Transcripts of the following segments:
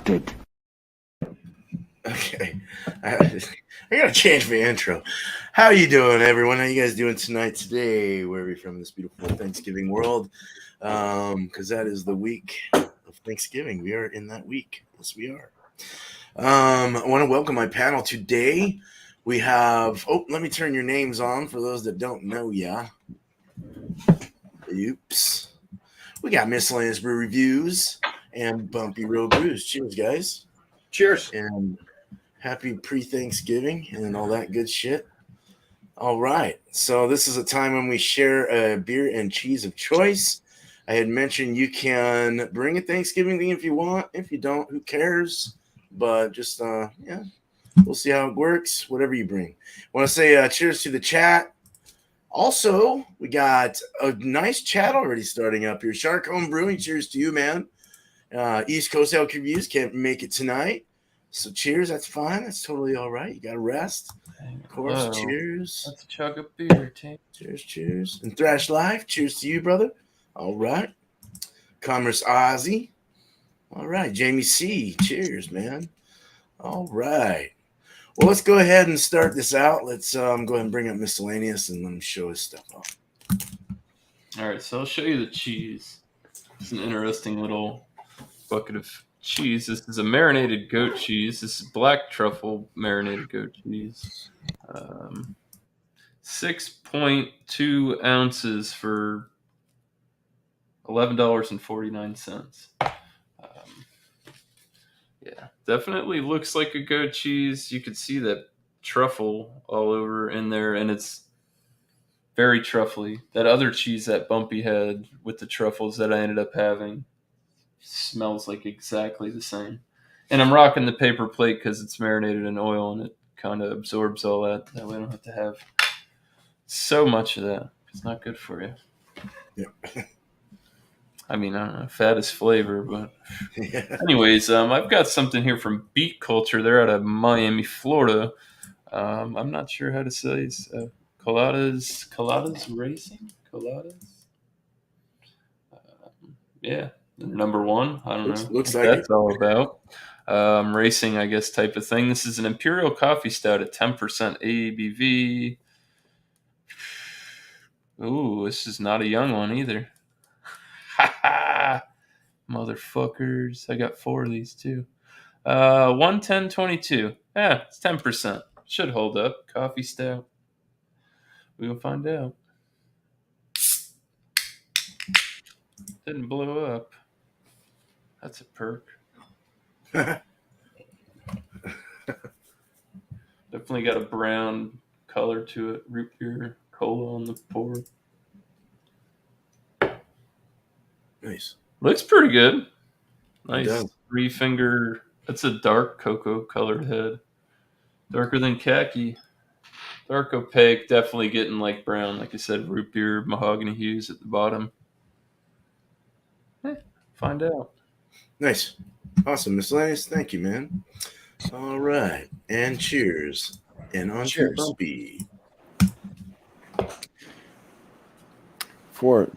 bastard. Okay. I gotta change my intro. How you doing, everyone? How you guys doing tonight, today, wherever you're from, this beautiful Thanksgiving world? Because that is the week of Thanksgiving. We are in that week. Yes, we are. I want to welcome my panel today. We have, let me turn your names on for those that don't know ya. Oops. We got Miscellaneous Brew Reviews and Bumpy Road Brews. Cheers, guys. Cheers. And happy pre-Thanksgiving and all that good shit. All right. So this is a time when we share a beer and cheese of choice. I had mentioned you can bring a Thanksgiving thing if you want. If you don't, who cares? But just, we'll see how it works, whatever you bring. I want to say cheers to the chat. Also, we got a nice chat already starting up here. Shark Home Brewing, cheers to you, man. East Coast Elk Reviews can't make it tonight. So cheers, that's fine. That's totally all right. You got to rest. Of course, cheers. Let's chug a beer, Tim. Cheers. And Thrash Life, cheers to you, brother. All right. Commerce Ozzy. All right. Jamie C, cheers, man. All right. Well, let's go ahead and start this out. Let's go ahead and bring up Miscellaneous and let him show his stuff off. All right, so I'll show you the cheese. It's an interesting little bucket of cheese. This is a marinated goat cheese. This is black truffle marinated goat cheese. 6.2 ounces for $11.49. Yeah, definitely looks like a goat cheese. You could see that truffle all over in there, and it's very truffly. That other cheese that Bumpy had with the truffles that I ended up having smells like exactly the same. And I'm rocking the paper plate because it's marinated in oil and it kind of absorbs all that. That way I don't have to have so much of that. It's not good for you. Yeah. I mean, I don't know. Fat is flavor, but Yeah. anyways, I've got something here from Beat Culture. They're out of Miami, Florida. I'm not sure how to say it. Coladas Racing? Coladas? Yeah, number one. I don't know Looks what like that's all about. Racing, I guess, type of thing. This is an Imperial Coffee Stout at 10% ABV. Ooh, this is not a young one either. Ha ha! Motherfuckers. I got 4 of these too. 110.22. Yeah, it's 10%. Should hold up. Coffee Stout. We'll find out. Didn't blow up. That's a perk. Definitely got a brown color to it. Root beer cola on the pour. Nice. Looks pretty good. Nice does. 3-finger. That's a dark cocoa colored head. Darker than khaki. Dark opaque. Definitely getting like brown. Like I said, root beer, mahogany hues at the bottom. Find out. Nice. Awesome, Miscellaneous. Thank you, man. All right. And cheers. And on to Bumpy.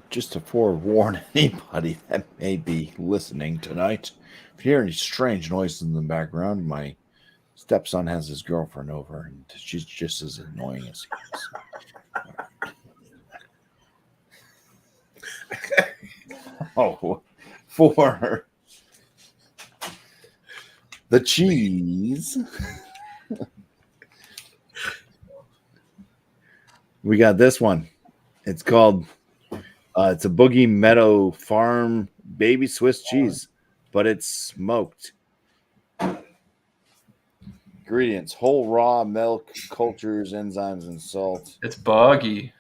Just to forewarn anybody that may be listening tonight, if you hear any strange noises in the background, my stepson has his girlfriend over, and she's just as annoying as he is. Oh, for the cheese, we got this one. It's called, it's a Boogie Meadow Farm baby Swiss cheese, but it's smoked. Ingredients: whole raw milk, cultures, enzymes, and salt. It's boggy.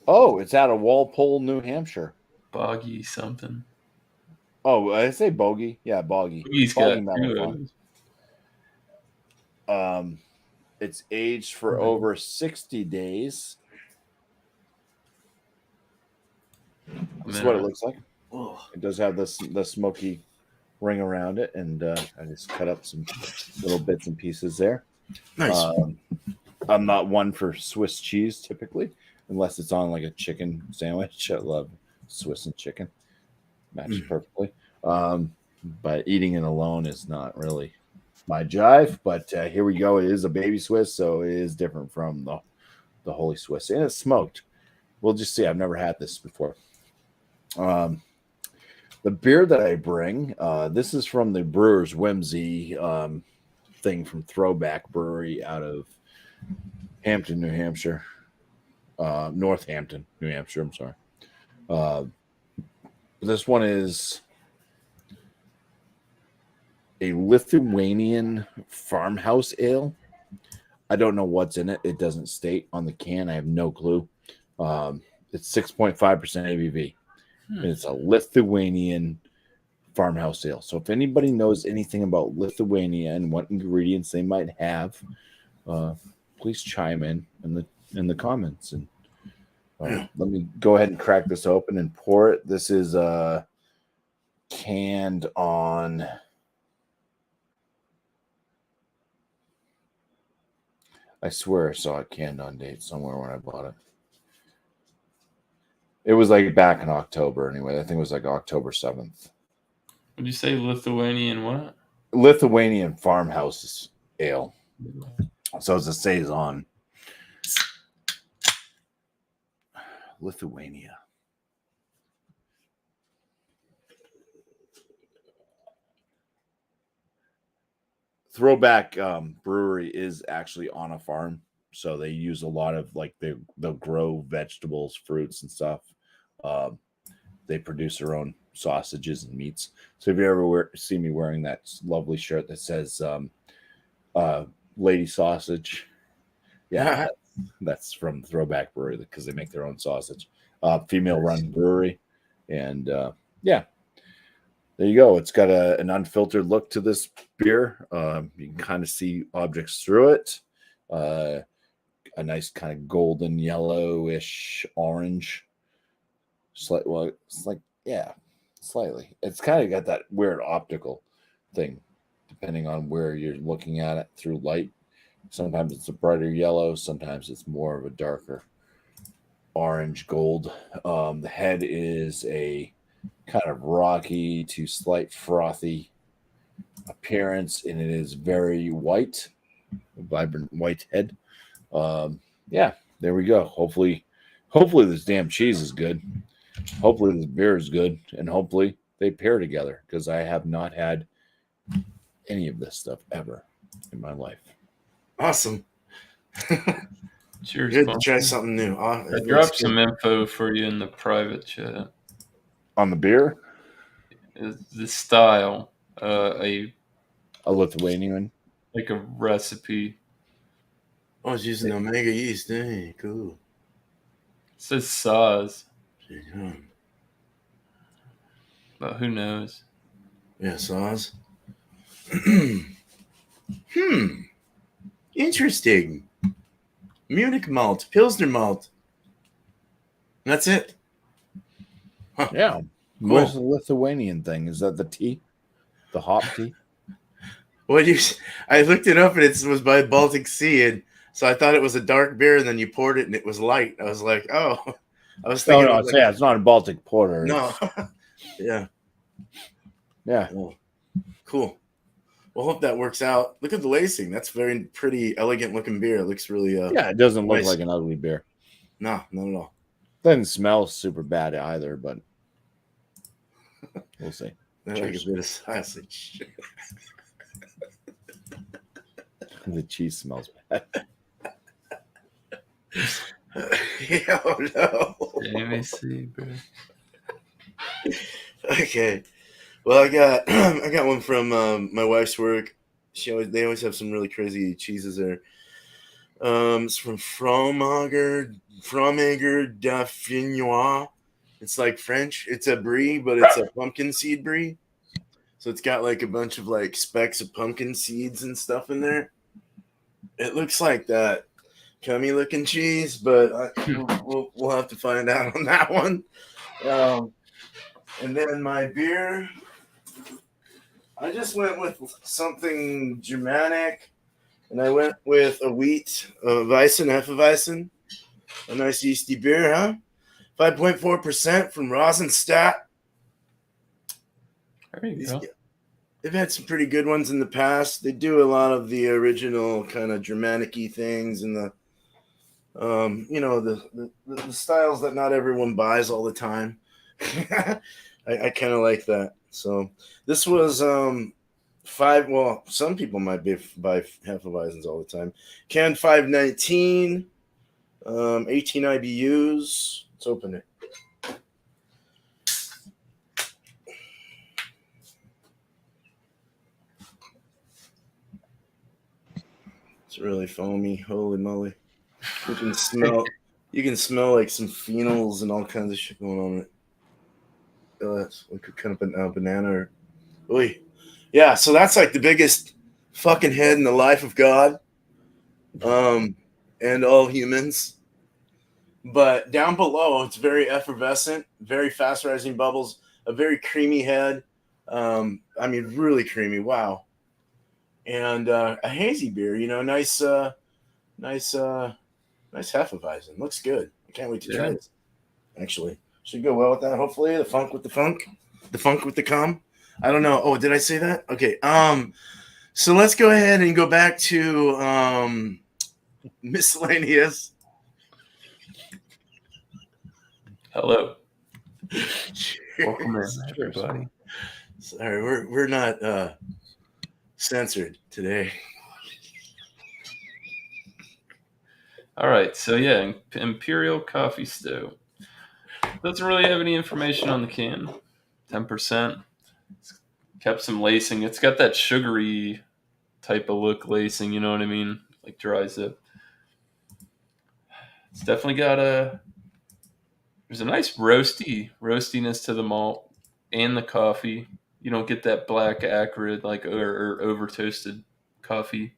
Oh, it's out of Walpole, New Hampshire. Boggy something. Oh, I say bogey. Yeah, boggy. He's Boggy got Meadow Farm. It's aged for over 60 days. That's what it looks like. Oh. It does have the smoky ring around it, and I just cut up some little bits and pieces there. Nice. I'm not one for Swiss cheese typically, unless it's on like a chicken sandwich. I love Swiss and chicken. Matches perfectly. but eating it alone is not really my jive. But here we go. It is a baby Swiss, so it is different from the Holy Swiss, and it's smoked. We'll just see. I've never had this before. The beer that I bring, this is from the Brewer's Whimsy thing from Throwback Brewery out of Hampton, New Hampshire. Northampton, New Hampshire. I'm sorry. This one is a Lithuanian farmhouse ale. I don't know what's in it. It doesn't state on the can. I have no clue. It's 6.5% ABV. And it's a Lithuanian farmhouse ale. So if anybody knows anything about Lithuania and what ingredients they might have, please chime in the comments. And let me go ahead and crack this open and pour it. This is canned on. I swear I saw it canned on date somewhere when I bought it. It was like back in October anyway. I think it was like October 7th. Would you say Lithuanian what? Lithuanian farmhouse ale. So it's a Saison. Lithuania. Throwback Brewery is actually on a farm, so they use a lot of like they'll grow vegetables, fruits, and stuff. They produce their own sausages and meats. So if you ever see me wearing that lovely shirt that says "Lady Sausage," yeah, that's from Throwback Brewery because they make their own sausage. Female-run brewery, and yeah. There you go. It's got an unfiltered look to this beer. You can kind of see objects through it. A nice kind of golden yellowish orange. Slightly. It's kind of got that weird optical thing, depending on where you're looking at it through light. Sometimes it's a brighter yellow. Sometimes it's more of a darker orange gold. The head is a kind of rocky to slight frothy appearance, and it is very white, vibrant white head. Yeah, there we go. Hopefully this damn cheese is good. Hopefully this beer is good, and hopefully they pair together because I have not had any of this stuff ever in my life. Awesome. Cheers. Good to try something new. I dropped some info for you in the private chat. On the beer? The style, a Lithuanian, like a recipe. Oh, it's using omega yeast. Hey, cool. It says Saz, but who knows? Yeah, Saz. Interesting. Munich malt, Pilsner malt. That's it. Huh. Yeah. Cool. Where's the Lithuanian thing? Is that the tea? The hop tea? I looked it up and it was by Baltic Sea, and so I thought it was a dark beer, and then you poured it and it was light. I was like, oh. I was thinking it's not a Baltic porter. No. Yeah. Yeah. Oh, cool. Well, hope that works out. Look at the lacing. That's very pretty, elegant looking beer. It looks really yeah, it doesn't look like an ugly beer. No, not at all. Doesn't smell super bad either, but we'll see. I like a bit of sausage. The cheese smells bad. Oh no. Let me see, bro. Okay. Well, I got one from my wife's work. They always have some really crazy cheeses there. It's from Fromage Dauphinois. It's like French. It's a brie, but it's a pumpkin seed brie. So it's got like a bunch of like specks of pumpkin seeds and stuff in there. It looks like that cummy looking cheese, but we'll have to find out on that one. And then my beer, I just went with something Germanic, and I went with a wheat, Weissen, Hefeweizen, a nice yeasty beer, huh? 5.4% from Rosenstadt. There you go. they've had some pretty good ones in the past. They do a lot of the original kind of Germanic-y things and the the styles that not everyone buys all the time. I kind of like that. So this was five. Well, some people might buy Hefeweizens all the time. Can 519, 18 IBUs. Let's open it. It's really foamy. Holy moly! You can smell. You can smell like some phenols and all kinds of shit going on in it. Oh, that's like a kind of banana. Or, oy. Yeah, so that's like the biggest fucking head in the life of God, and all humans. But down below, it's very effervescent, very fast rising bubbles, a very creamy head. I mean, really creamy. Wow. And a hazy beer, nice, nice, nice Hefeweizen. Looks good. I can't wait to try this. Actually, should go well with that. Hopefully, the funk with the funk with the cum. I don't know. Oh, did I say that? Okay. So let's go ahead and go back to Miscellaneous. Hello. Cheers. Welcome in, everybody. Sorry, we're not censored today. All right, so yeah, Imperial Coffee Stew. Doesn't really have any information on the can. 10%. It's kept some lacing. It's got that sugary type of look lacing, you know what I mean? Like dry zip. It's definitely got there's a nice roastiness to the malt and the coffee. You don't get that black acrid or over toasted coffee.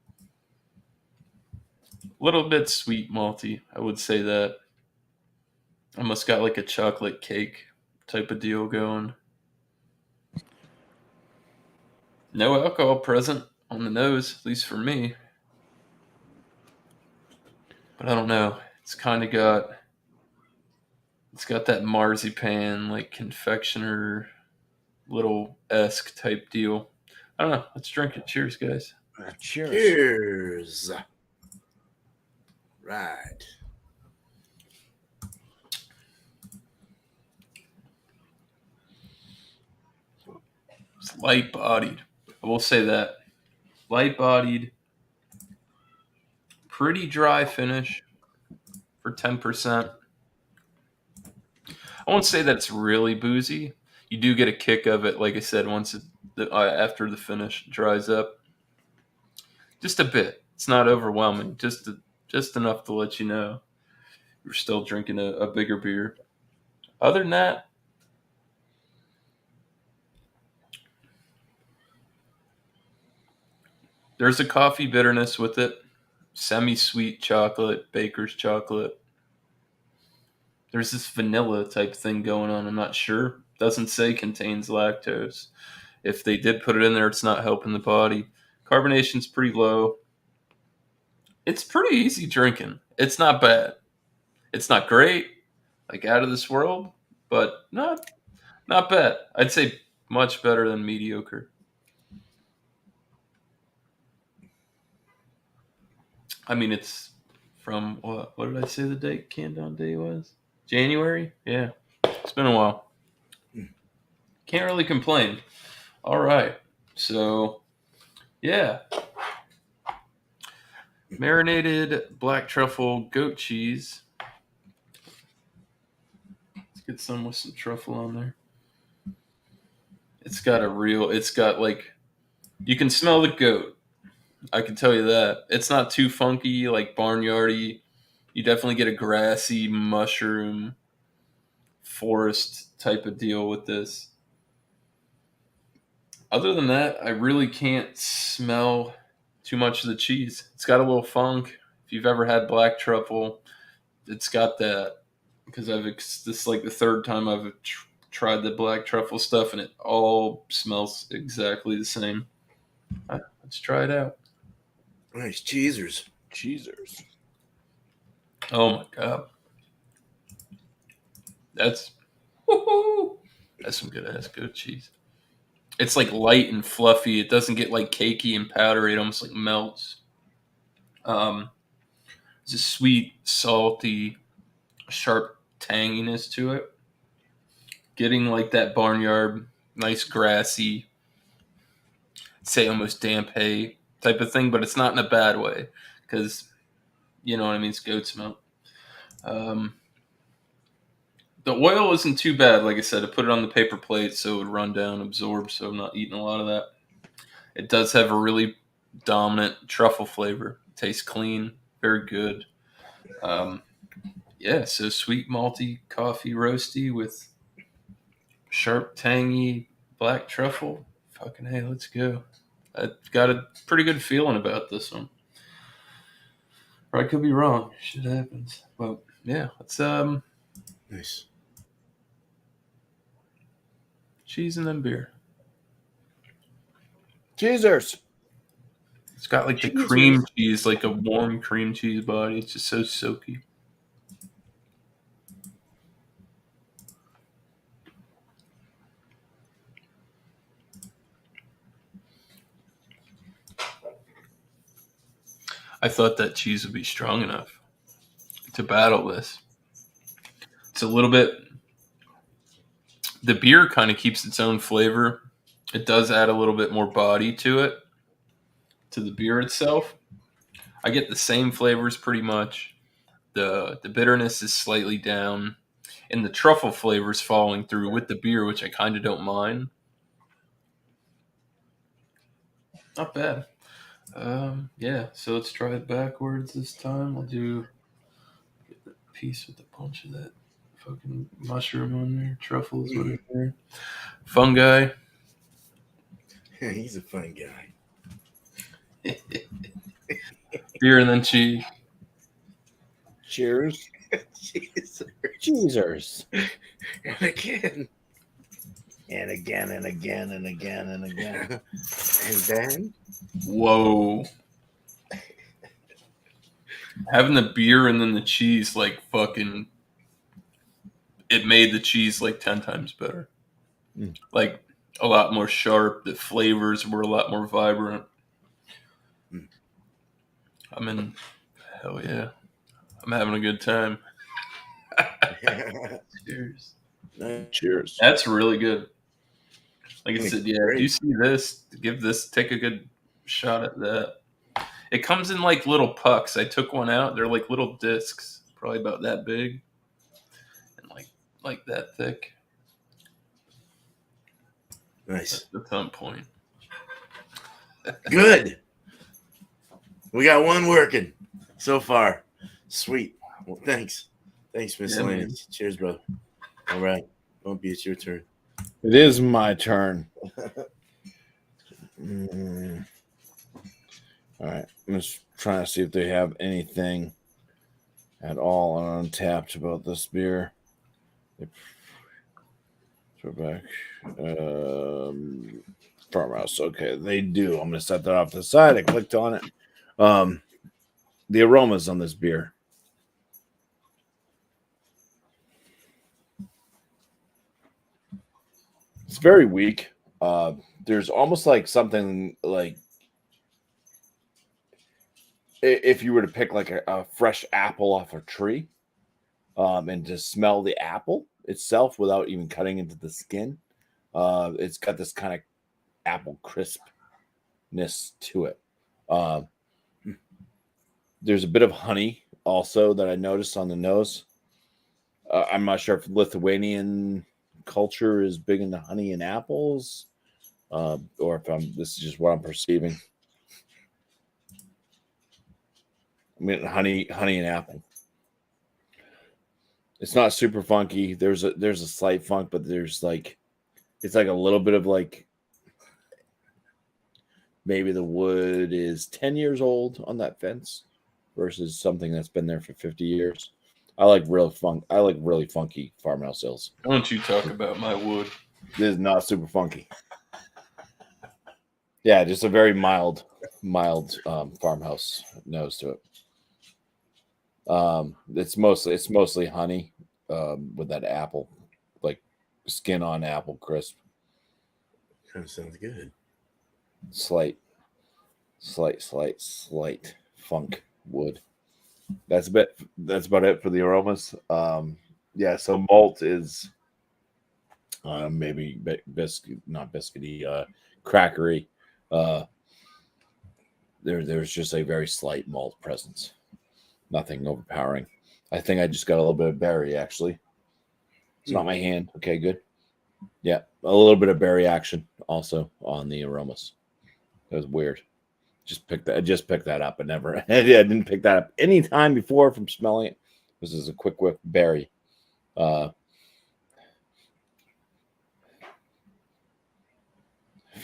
A little bit sweet malty, I would say that. Almost got like a chocolate cake type of deal going. No alcohol present on the nose, at least for me. But I don't know. It's got that marzipan, like confectioner little esque type deal. I don't know. Let's drink it. Cheers, guys. Cheers. Cheers. Right. It's light bodied. I will say that. Light bodied. Pretty dry finish for 10%. I won't say that it's really boozy. You do get a kick of it, like I said, after the finish dries up. Just a bit. It's not overwhelming. Just enough to let you know you're still drinking a bigger beer. Other than that, there's a coffee bitterness with it. Semi-sweet chocolate, baker's chocolate. There's this vanilla type thing going on. I'm not sure. Doesn't say contains lactose. If they did put it in there, it's not helping the body. Carbonation's pretty low. It's pretty easy drinking. It's not bad. It's not great, like out of this world, but not bad. I'd say much better than mediocre. I mean, it's from what did I say the date canned on day was? January? Yeah. It's been a while. Can't really complain. All right. So, yeah. Marinated black truffle goat cheese. Let's get some with some truffle on there. It's got like, you can smell the goat. I can tell you that. It's not too funky, like barnyardy. You definitely get a grassy mushroom forest type of deal with this. Other than that, I really can't smell too much of the cheese. It's got a little funk. If you've ever had black truffle, it's got that. Because this is like the third time I've tried the black truffle stuff, and it all smells exactly the same. Let's try it out. Nice cheesers. Oh my god, that's some good ass goat cheese. It's like light and fluffy. It doesn't get like cakey and powdery. It almost like melts. Um, it's a sweet, salty, sharp tanginess to it. Getting like that barnyard, nice grassy, say almost damp hay type of thing, but it's not in a bad way because you know what I mean. It's goat's milk. Um, the oil isn't too bad. Like I said, I put it on the paper plate so it would run down, absorb, so I'm not eating a lot of that. It does have a really dominant truffle flavor. Tastes clean, very good. Um, yeah, so sweet malty coffee roasty with sharp tangy black truffle. Fucking hey, let's go. I've got a pretty good feeling about this one. Or I could be wrong. Shit happens. Well, yeah, let's Nice. cheese and then beer. Cheezers. It's got like the Cheezers. cream cheese, like a warm cream cheese body. It's just so silky. I thought that cheese would be strong enough to battle this. It's a little bit. The beer kind of keeps its own flavor. It does add a little bit more body to it, to the beer itself. I get the same flavors pretty much. The bitterness is slightly down, and the truffle flavors falling through with the beer, which I kind of don't mind. Not bad. Yeah, so let's try it backwards this time. I'll do a piece with a bunch of that fucking mushroom on there, truffles, whatever. Fungi. He's a fun guy. Beer and then cheese. Cheers. Jeez. Cheezers. And again. And again and again and again and again. And then. Whoa. Having the beer and then the cheese, like fucking, it made the cheese like 10 times better. Like a lot more sharp. The flavors were a lot more vibrant. I mean, hell yeah. I'm having a good time. Cheers. Cheers. That's really good. Like I It's said, yeah, great. if you see this, take a good shot at that. It comes in like little pucks. I took one out. They're like little discs, probably about that big, and like that thick. Nice. That's on point. Good. We got one working so far. Sweet. Well, thanks. Thanks, Miscellaneous. Cheers, brother. All right. Bumpy, it's your turn. It is my turn. All right. I'm just trying to see if they have anything at all on Untapped about this beer. Throw back. Farmhouse. Okay, they do. I'm going to set that off to the side. I clicked on it. The aromas on this beer. It's very weak. There's almost like something like if you were to pick like a fresh apple off a tree and just smell the apple itself without even cutting into the skin. It's got this kind of apple crispness to it. There's a bit of honey also that I noticed on the nose. I'm not sure if Lithuanian culture is big into honey and apples, or if this is just what I'm perceiving. I mean, honey and apple. It's not super funky. There's a slight funk, but there's like it's like a little bit of like maybe the wood is 10 years old on that fence versus something that's been there for 50 years. I like really funky farmhouse ales. Why don't you talk about my wood? This is not super funky. Yeah, just a very mild farmhouse nose to it. It's mostly honey with that apple, like skin on apple crisp. That sounds good. Slight funk wood. That's about it for the aromas. Yeah, so malt is maybe biscuit, not biscuity, crackery. Uh, there's just a very slight malt presence. Nothing overpowering. I think I just got a little bit of berry actually. It's not my hand. Okay, good. Yeah, a little bit of berry action also on the aromas. That was weird. I just picked that up. I never I didn't pick that up any time before from smelling it. This is a quick whiff berry. If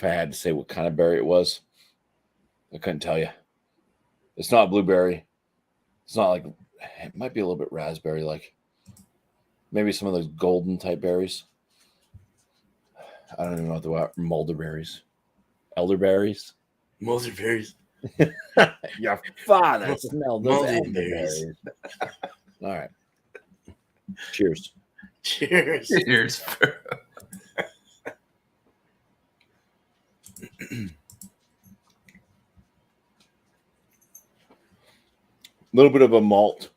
I had to say what kind of berry it was, I couldn't tell you. It's not blueberry. It's not like, it might be a little bit raspberry, like maybe some of those golden type berries. I don't even know what the mulberries, elderberries. Mulberries. Your father smelled those Mulberries. elderberries. All right. Cheers. Cheers. Cheers. A little bit of a malt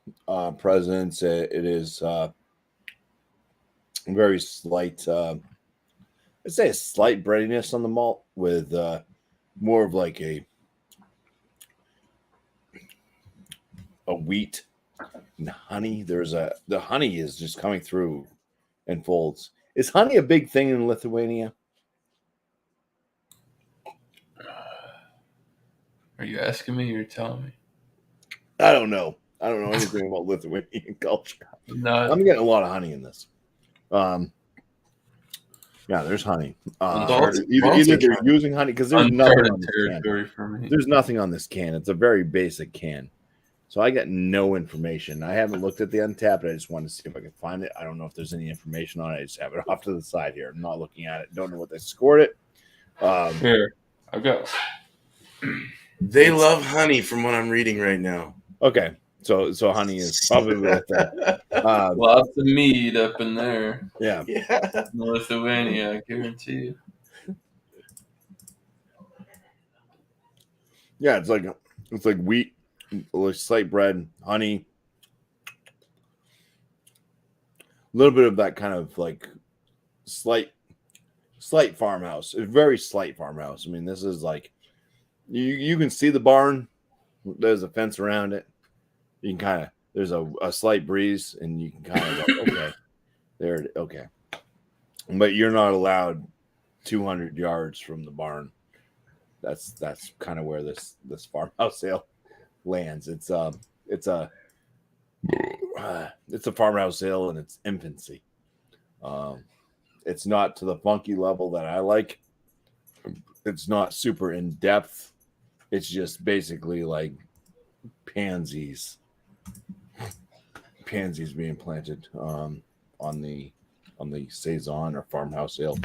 presence. It is very slight. I'd say a slight breadiness on the malt with more of like a wheat and honey. The honey is just coming through in folds. Is honey a big thing in Lithuania? Are you asking me or telling me? I don't know. I don't know anything about Lithuanian culture. No. I'm getting a lot of honey in this. Yeah, there's honey. Either they're using honey because there's nothing on this territory for me. There's nothing on this can. It's a very basic can. So I got no information. I haven't looked at the Untapped. I just wanted to see if I could find it. I don't know if there's any information on it. I just have it off to the side here. I'm not looking at it. Don't know what they scored it. Here, I've got. They love honey from what I'm reading right now. Okay. So honey is probably right there. Lots of mead up in there. Yeah. Lithuania, I guarantee you. Yeah, it's like wheat, like slight bread, honey, a little bit of that kind of like slight farmhouse. It's very slight farmhouse. I mean, this is like you can see the barn. There's a fence around it. You can kind of there's a slight breeze, and you can kind of go, okay, there, okay, but you're not allowed 200 yards from the barn. That's kind of where this farmhouse sale lands. It's a farmhouse sale in its infancy. It's not to the funky level that I like. It's not super in depth. It's just basically like pansies being planted on the saison or farmhouse ale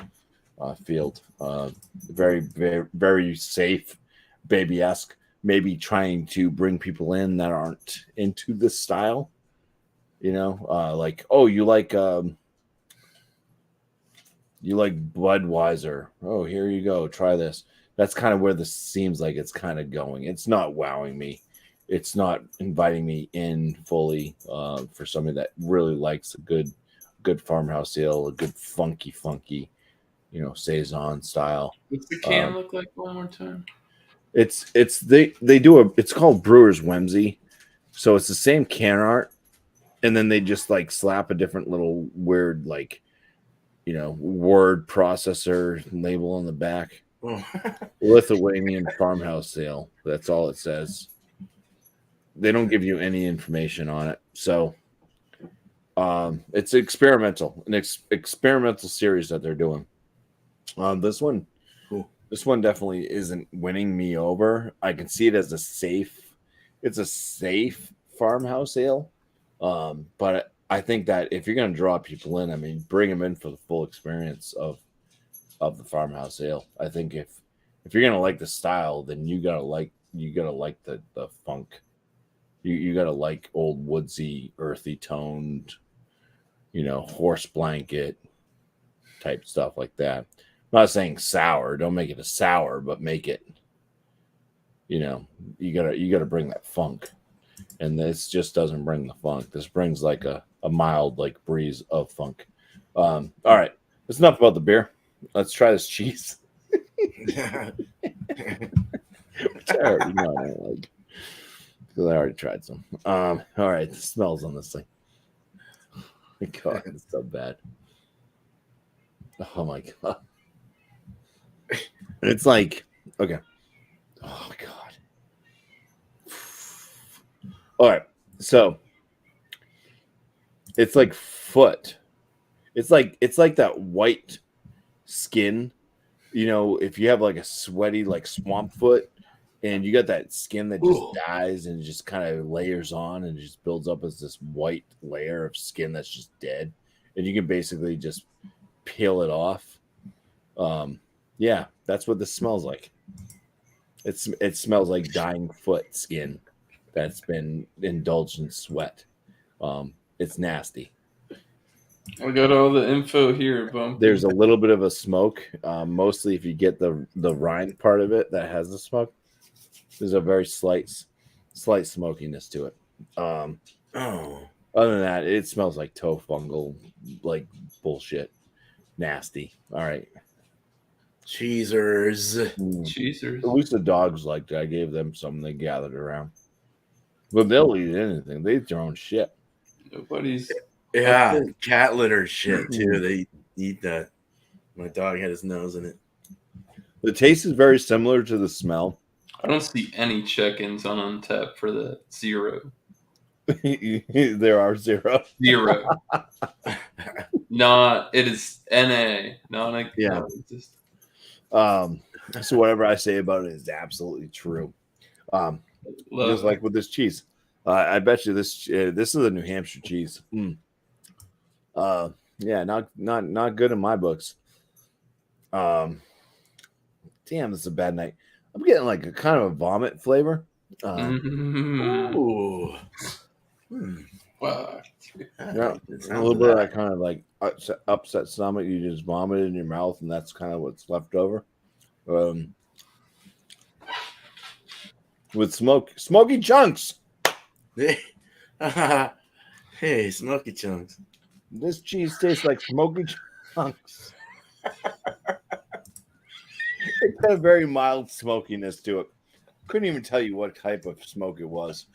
field. Very, very, very safe, baby-esque. Maybe trying to bring people in that aren't into this style. You know, like, oh, you like Budweiser. Oh, here you go. Try this. That's kind of where this seems like it's kind of going. It's not wowing me. It's not inviting me in fully for somebody that really likes a good farmhouse ale, a good funky, saison style. What's the can look like one more time? It's called Brewer's Whimsy. So it's the same can art, and then they just like slap a different little weird word processor label on the back. Oh. Lithuanian farmhouse sale. That's all it says. They don't give you any information on it. So it's an experimental series that they're doing. This one definitely isn't winning me over. I can see it as a safe farmhouse ale. But I think that if you're going to draw people in, I mean, bring them in for the full experience of the farmhouse ale. I think if you're going to like the style, then you gotta like the funk. You gotta like old woodsy, earthy toned, horse blanket type stuff like that. I'm not saying sour. Don't make it a sour, but make it. You gotta bring that funk, and this just doesn't bring the funk. This brings like a mild like breeze of funk. All right, that's enough about the beer. Let's try this cheese, which I already know I don't like because I already tried some. All right, the smells on this thing. God, it's so bad. Oh my god, it's like okay. Oh god. All right, so it's like foot. It's like that white skin. If you have like a sweaty like swamp foot, and you got that skin that just Ooh. dies and just kind of layers on and just builds up as this white layer of skin that's just dead, and you can basically just peel it off. Yeah, that's what this smells like. It smells like dying foot skin that's been indulged in sweat. It's nasty. I got all the info here, Bumpy. There's a little bit of a smoke, mostly if you get the rind part of it that has the smoke. There's a very slight smokiness to it. Oh. Other than that, it smells like toe fungal, like bullshit, nasty. All right, Cheesers. Cheesers. At least the dogs liked it. I gave them some. They gathered around, but they'll eat anything. They eat their own shit. Nobody's. Yeah, Okay. cat litter shit too. They eat that. My dog had his nose in it. The taste is very similar to the smell. I don't see any check-ins on Untappd for that. Zero. There are zero. Zero. Not. It is NA. Non. Yeah. So whatever I say about it is absolutely true. Just like with this cheese, I bet you this is a New Hampshire cheese. Yeah, not good in my books. Damn, this is a bad night. I'm getting like a kind of a vomit flavor. Ooh. Wow. Yeah, a little bit of that kind of like upset stomach. You just vomit in your mouth, and that's kind of what's left over. With smoky chunks. Hey, smoky chunks. This cheese tastes like smoky chunks. It's got a very mild smokiness to it. Couldn't even tell you what type of smoke it was.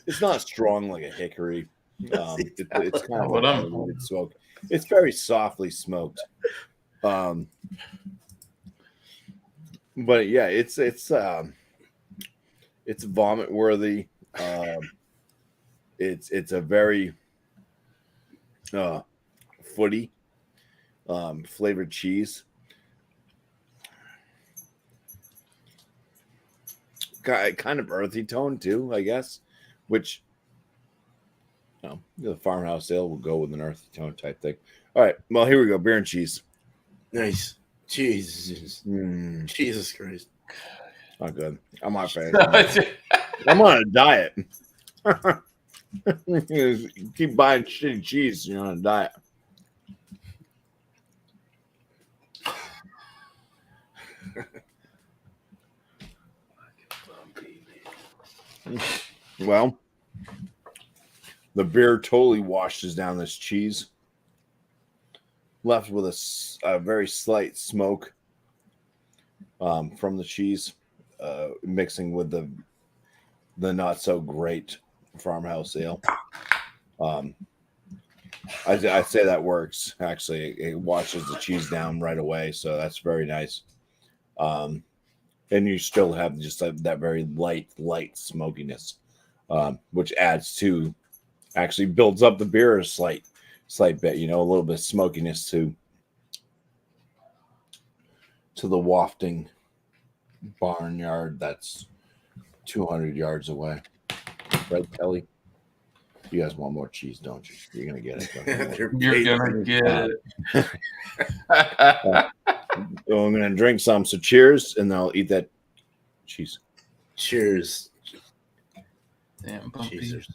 It's not strong like a hickory. It's kind of a muted smoke. It's very softly smoked. But yeah, it's vomit worthy. It's a very footy flavored cheese. Kind of earthy tone too, I guess, which the farmhouse ale will go with an earthy tone type thing. All right, well, here we go. Beer and cheese. Nice. Jesus. Jesus Christ. Not good. I'm not fan. I'm on a diet. You keep buying shitty cheese, you're on a diet. Well, the beer totally washes down this cheese. Left with a very slight smoke from the cheese, mixing with the not so great farmhouse ale. I say that works. Actually, it washes the cheese down right away, so that's very nice. And you still have just that very light smokiness, which adds to, actually builds up the beer a slight bit. A little bit of smokiness to the wafting barnyard that's 200 yards away. Right, Kelly? You guys want more cheese, don't you? You're gonna get it. You're gonna get it. So I'm gonna drink some. So cheers, and then I'll eat that cheese. Cheers. Damn, Bumpy. Cheesers.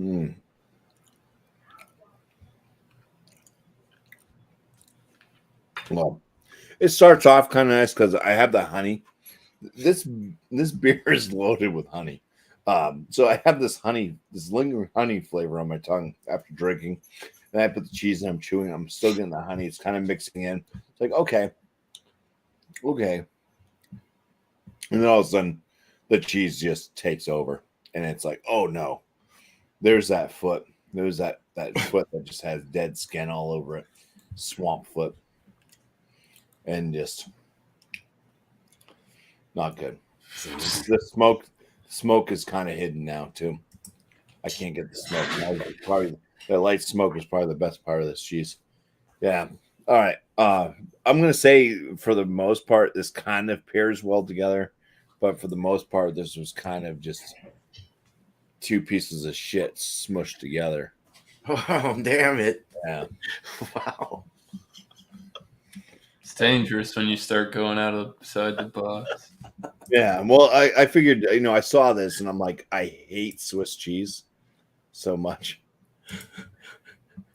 Mm. Well, it starts off kind of nice because I have the honey. This beer is loaded with honey. So I have this lingering honey flavor on my tongue after drinking. Then I put the cheese and I'm chewing. I'm still getting the honey. It's kind of mixing in. It's like, okay. And then all of a sudden, the cheese just takes over. And it's like, oh no, there's that foot. There's that foot that just has dead skin all over it. Swamp foot. And just not good. The smoke is kind of hidden now too. I can't get the smoke. Probably the light smoke is probably the best part of this cheese. Yeah. All right. I'm gonna say for the most part, this kind of pairs well together, but for the most part, this was kind of just two pieces of shit smushed together. Oh, damn it! Yeah. Wow. It's dangerous when you start going outside the box. Yeah. Well, I figured, I saw this and I'm like, I hate Swiss cheese so much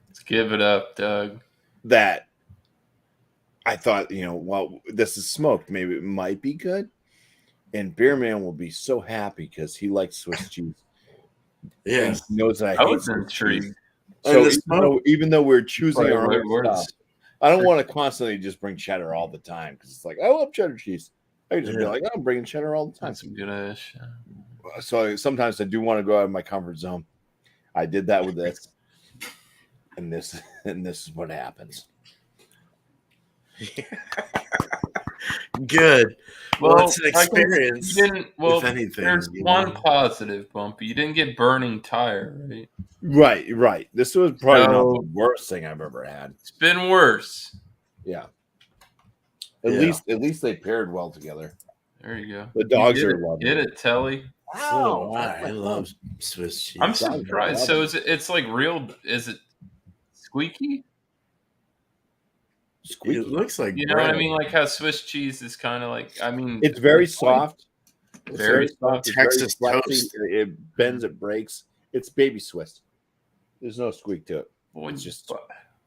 Let's give it up, Doug. that I thought, well, this is smoked. Maybe it might be good. And Beer Man will be so happy because he likes Swiss cheese. Yeah. And he knows that I I hate was Swiss intrigued. cheese. So even though we're choosing Probably our way own worse. stuff, I don't want to constantly just bring cheddar all the time because it's like, I love cheddar cheese. I just be like, I'm bringing cheddar all the time. That's some good ass shit. So sometimes I do want to go out of my comfort zone. I did that with this. And this is what happens. Good. Well, it's an I can- experience. You didn't. Well, if anything, there's one positive, Bumpy. You didn't get burning tire, right? Right. This was probably not So- the worst thing I've ever had. It's been worse. Yeah. Yeah. At least they paired well together. There you go. The dogs You are did it. lovely. Get it, Telly. So I love Swiss cheese. I'm surprised. So it's like real? Is it squeaky? Squeaky. It looks like You know bread. what I mean? Like how Swiss cheese is kind of like. I mean, It's very soft. It's Very soft. It's Texas very flexy. toast. It bends. It breaks. It's baby Swiss. There's no squeak to it. When It's you just. bite-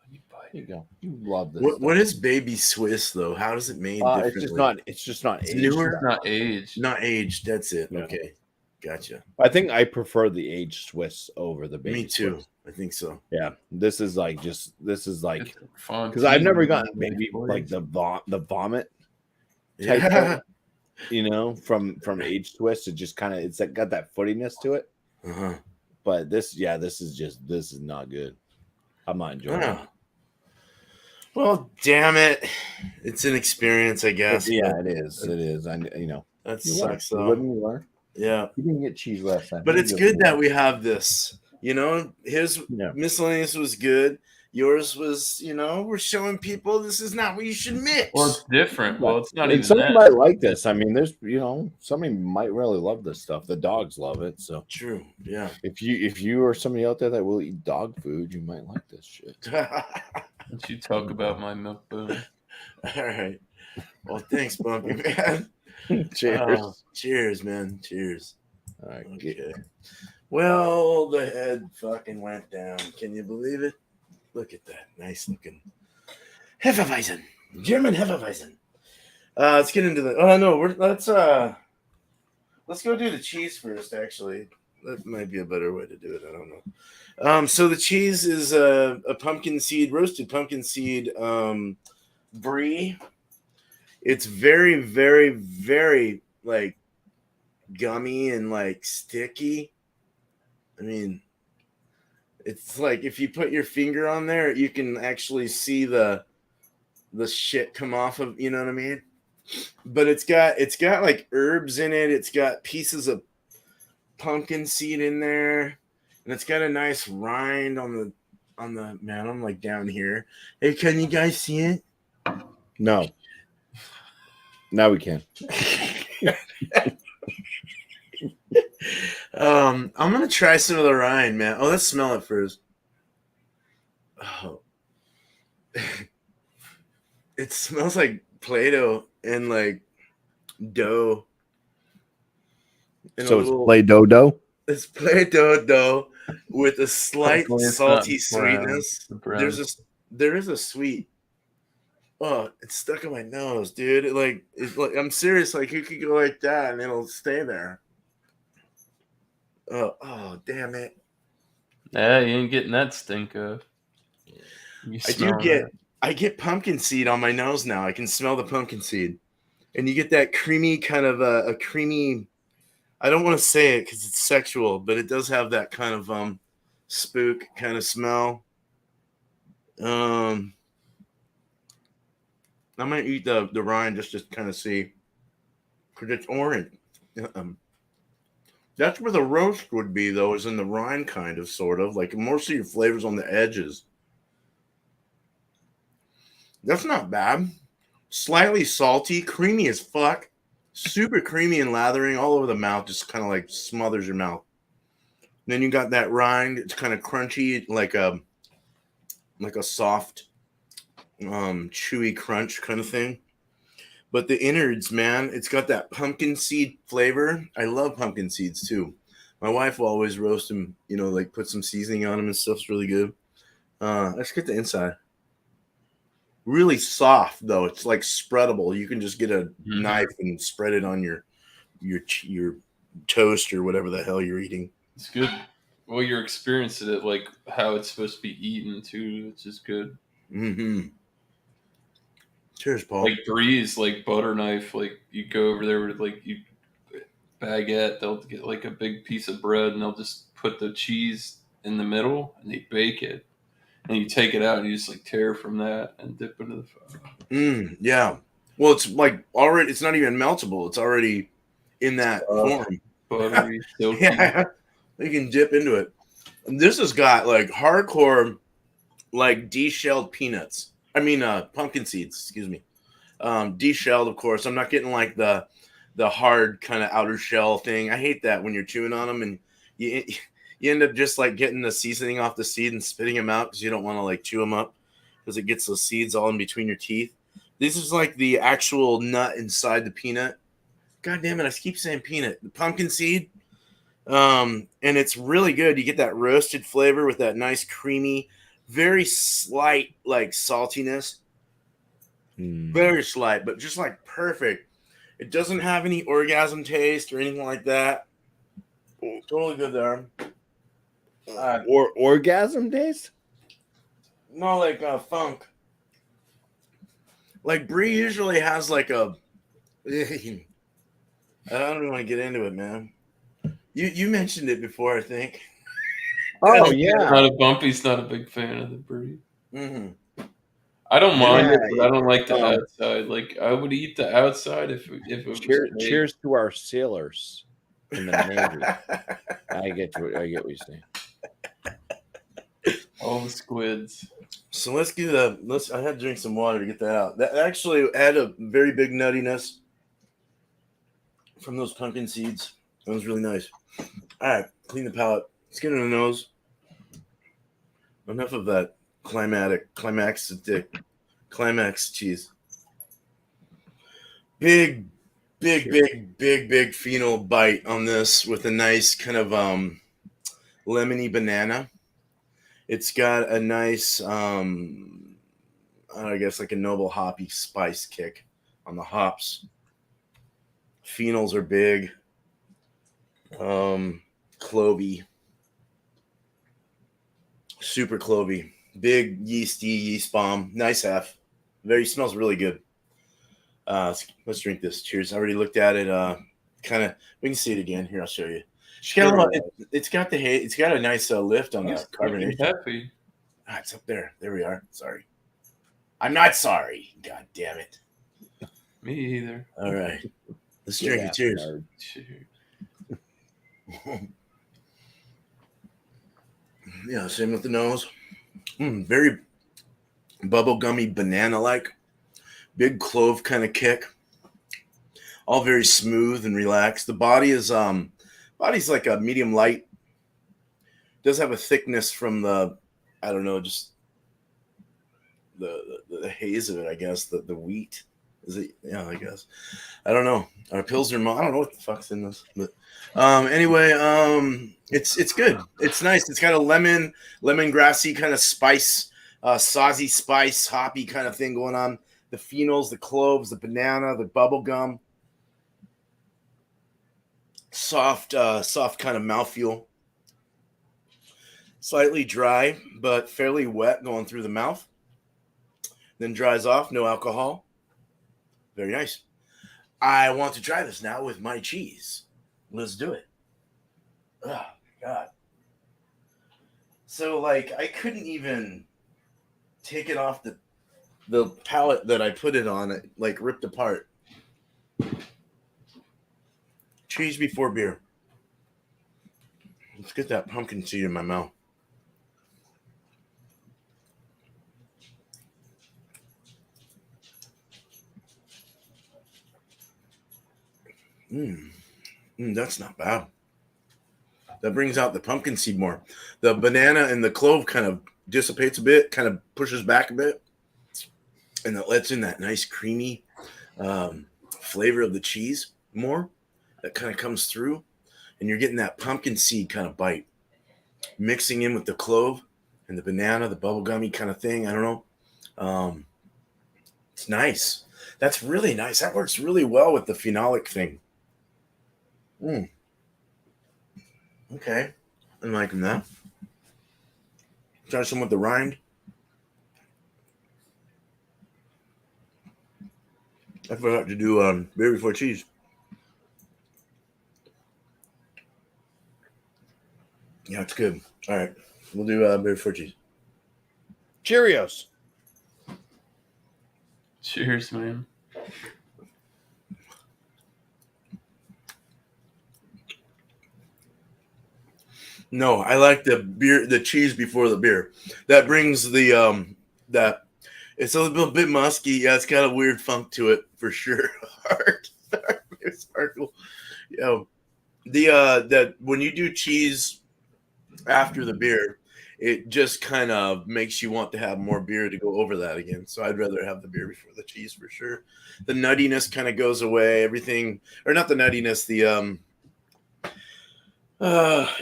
when you bite There you it. go. You love this. What is baby Swiss though? How does it made It's differently? just not It's aged. newer? It's not aged. Not aged. That's it. Yeah. Okay, gotcha. I think I prefer the aged Swiss over the baby. Me too. Swiss. I think so. Yeah, this is like It's fun because I've never cheese. gotten maybe like the vomit type Yeah. thing, from aged Swiss. It just kind of it's like got that footiness to it. Uh-huh. But this is not good. I'm not enjoying it. Oh. Well, damn it! It's an experience, I guess. Yeah, but it is. It is. that You sucks. learn. Though. You learn. Yeah, You didn't get cheese last time. but it's good that we have this. His Yeah. miscellaneous was good. Yours was, we're showing people this is not what you should mix. Well, it's different. Well, it's not And even somebody that. might like this. I mean, there's somebody might really love this stuff. The dogs love it. So True. Yeah. if you are somebody out there that will eat dog food, you might like this shit. Don't you talk about my milk bone? All right. Well, thanks, Bumpy, man. Cheers. Cheers, man. Cheers. All right, Okay. Well, the head fucking went down. Can you believe it? Look at that. Nice looking. Hefeweizen. German Hefeweizen. Let's get into the. Oh, no. Let's go do the cheese first, actually. That might be a better way to do it. I don't know. So the cheese is a roasted pumpkin seed brie. It's very, very, very like gummy and like sticky. I mean, it's like if you put your finger on there, you can actually see the shit come off of, you know what I mean? But it's got like herbs in it. It's got pieces of pumpkin seed in there, and it's got a nice rind on the man. I'm like down here. Hey, can you guys see it? No. Now we can. I'm gonna try some of the rind, man. Oh, let's smell it first. Oh, it smells like Play-Doh and like dough. And So it's Play Doh. It's Play-Doh dough with a slight Hopefully it's not salty brown. sweetness. The brown. There is a sweet. Oh, it's stuck in my nose, dude. I'm serious. Like you could go like that and it'll stay there. Oh, damn it! Yeah, you ain't getting that stink off. You I do smell get. that. I get pumpkin seed on my nose now. I can smell the pumpkin seed, and you get that creamy kind of a creamy. I don't want to say it because it's sexual, but it does have that kind of spook kind of smell. Um, I'm gonna eat the rind just to kind of see because it's orange. Um, that's where the roast would be though, is in the rind kind of sort of like most of your flavors on the edges. That's not bad. Slightly salty, creamy as fuck, super creamy and lathering all over the mouth, just kind of like smothers your mouth. Then you got that rind. It's kind of crunchy, like a soft, chewy crunch kind of thing. But the innards, man, it's got that pumpkin seed flavor. I love pumpkin seeds too. My wife will always roast them, like put some seasoning on them and stuff. It's really good. Let's get the inside. Really soft though. It's like spreadable. You can just get a knife and spread it on your toast or whatever the hell you're eating. It's good. Well, you're experiencing it like how it's supposed to be eaten too, which is good. Mm-hmm. Cheers, Paul. Like Breeze, like butter knife, like you go over there with like you baguette, they'll get like a big piece of bread and they'll just put the cheese in the middle and they bake it. And you take it out and you just like tear from that and dip into the fire. Yeah. Well, it's like already. It's not even meltable. It's already in that form. Buttery, silky. Yeah, you can dip into it. And this has got like hardcore, like de-shelled peanuts. I mean, pumpkin seeds. Excuse me. De-shelled, of course. I'm not getting like the hard kind of outer shell thing. I hate that when you're chewing on them and you end up just like getting the seasoning off the seed and spitting them out because you don't want to like chew them up because it gets those seeds all in between your teeth. This is like the actual nut inside the peanut. God damn it! I keep saying peanut. The pumpkin seed. And it's really good. You get that roasted flavor with that nice creamy, very slight like saltiness. Very slight, but just like perfect. It doesn't have any orgasm taste or anything like that. Totally good there. Or orgasm taste? No, like funk. Like Brie usually has like a. I don't even want to get into it, man. You mentioned it before, I think. Oh yeah. Bumpy's not a big fan of the Brie. Mm-hmm. I don't mind Yeah, it, but I don't like the um, outside. Like I would eat the outside if it was made. cheers to our sailors in the Navy. I get what you're saying. All the squids. So let's do the. I had to drink some water to get that out. That actually had a very big nuttiness from those pumpkin seeds. That was really nice. All right, clean the palate. Let's get in the nose. Enough of that climax cheese. Big phenol bite on this with a nice kind of lemony banana. It's got a nice I guess like a noble hoppy spice kick on the hops. Phenols are big. Clovey. Super clovey. Big yeasty yeast bomb. Nice F. Smells really good. Let's drink this. Cheers. I already looked at it. Kind of. We can see it again. Here, I'll show you. It's got a nice lift on that carbonation. Happy. It's up there. There we are. Sorry. I'm not sorry. God damn it. Me either. All right. Let's drink it. Cheers. Yeah, same with the nose. Very bubblegummy banana-like. Big clove kind of kick. All very smooth and relaxed. The body's like a medium light. Does have a thickness from just the haze of it, I guess, the wheat. Is it? Yeah, I guess. I don't know. Pilsner malt. I don't know what the fuck's in this, but anyway, it's good. It's nice. It's got a lemongrassy kind of spice, saucy spice, hoppy kind of thing going on. The phenols, the cloves, the banana, the bubble gum, soft kind of mouthfeel. Slightly dry, but fairly wet going through the mouth. Then dries off. No alcohol. Very nice. I want to try this now with my cheese. Let's do it. Oh, God. So, like, I couldn't even take it off the palette that I put it on. It, like, ripped apart. Cheese before beer. Let's get that pumpkin seed in my mouth. That's not bad. That brings out the pumpkin seed more. The banana and the clove kind of dissipates a bit, kind of pushes back a bit, and that lets in that nice creamy flavor of the cheese more. That kind of comes through, and you're getting that pumpkin seed kind of bite, mixing in with the clove and the banana, the bubblegummy kind of thing. I don't know. It's nice. That's really nice. That works really well with the phenolic thing. Okay. I'm liking that. Try some with the rind. I forgot to do beer before cheese. Yeah, it's good. All right. We'll do beer before cheese. Cheerios. Cheers, man. No, I like the cheese before the beer. That brings the that it's a little bit musky. Yeah, it's got a weird funk to it for sure. Hard. It's hard. Yeah. That when you do cheese after the beer, it just kind of makes you want to have more beer to go over that again. So I'd rather have the beer before the cheese for sure. The nuttiness kind of goes away. Everything, or not the nuttiness, the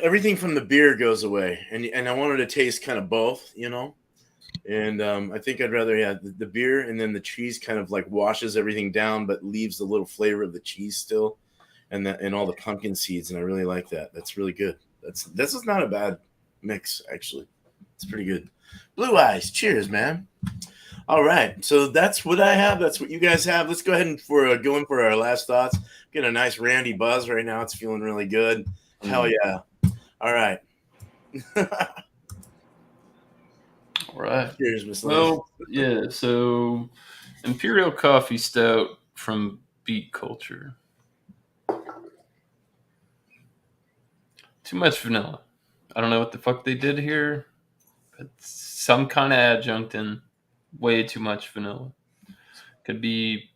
everything from the beer goes away, and I wanted to taste kind of both, you know. And I think I'd rather the beer, and then the cheese kind of like washes everything down, but leaves the little flavor of the cheese still, and all the pumpkin seeds, and I really like that. That's really good. This is not a bad mix actually. It's pretty good. Blue Eyes, cheers, man. All right, so that's what I have. That's what you guys have. Let's go ahead and go in for our last thoughts. Get a nice randy buzz right now. It's feeling really good. Hell yeah. All right. All right. Cheers, Miscellaneous. Well, yeah. So, Imperial Coffee Stout from Beat Culture. Too much vanilla. I don't know what the fuck they did here, but some kind of adjunct in way too much vanilla. Could be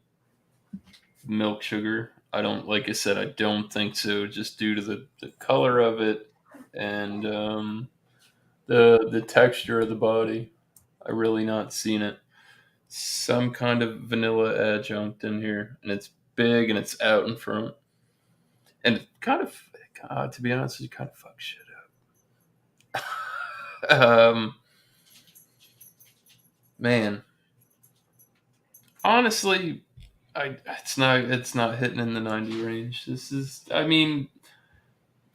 milk sugar. I don't, like I said, I don't think so, just due to the color of it and the texture of the body. I really not seen it. Some kind of vanilla adjunct in here, and it's big and it's out in front. And it kind of, to be honest, it kind of fucks shit up. Man, honestly, it's not hitting in the 90 range. This is, I mean,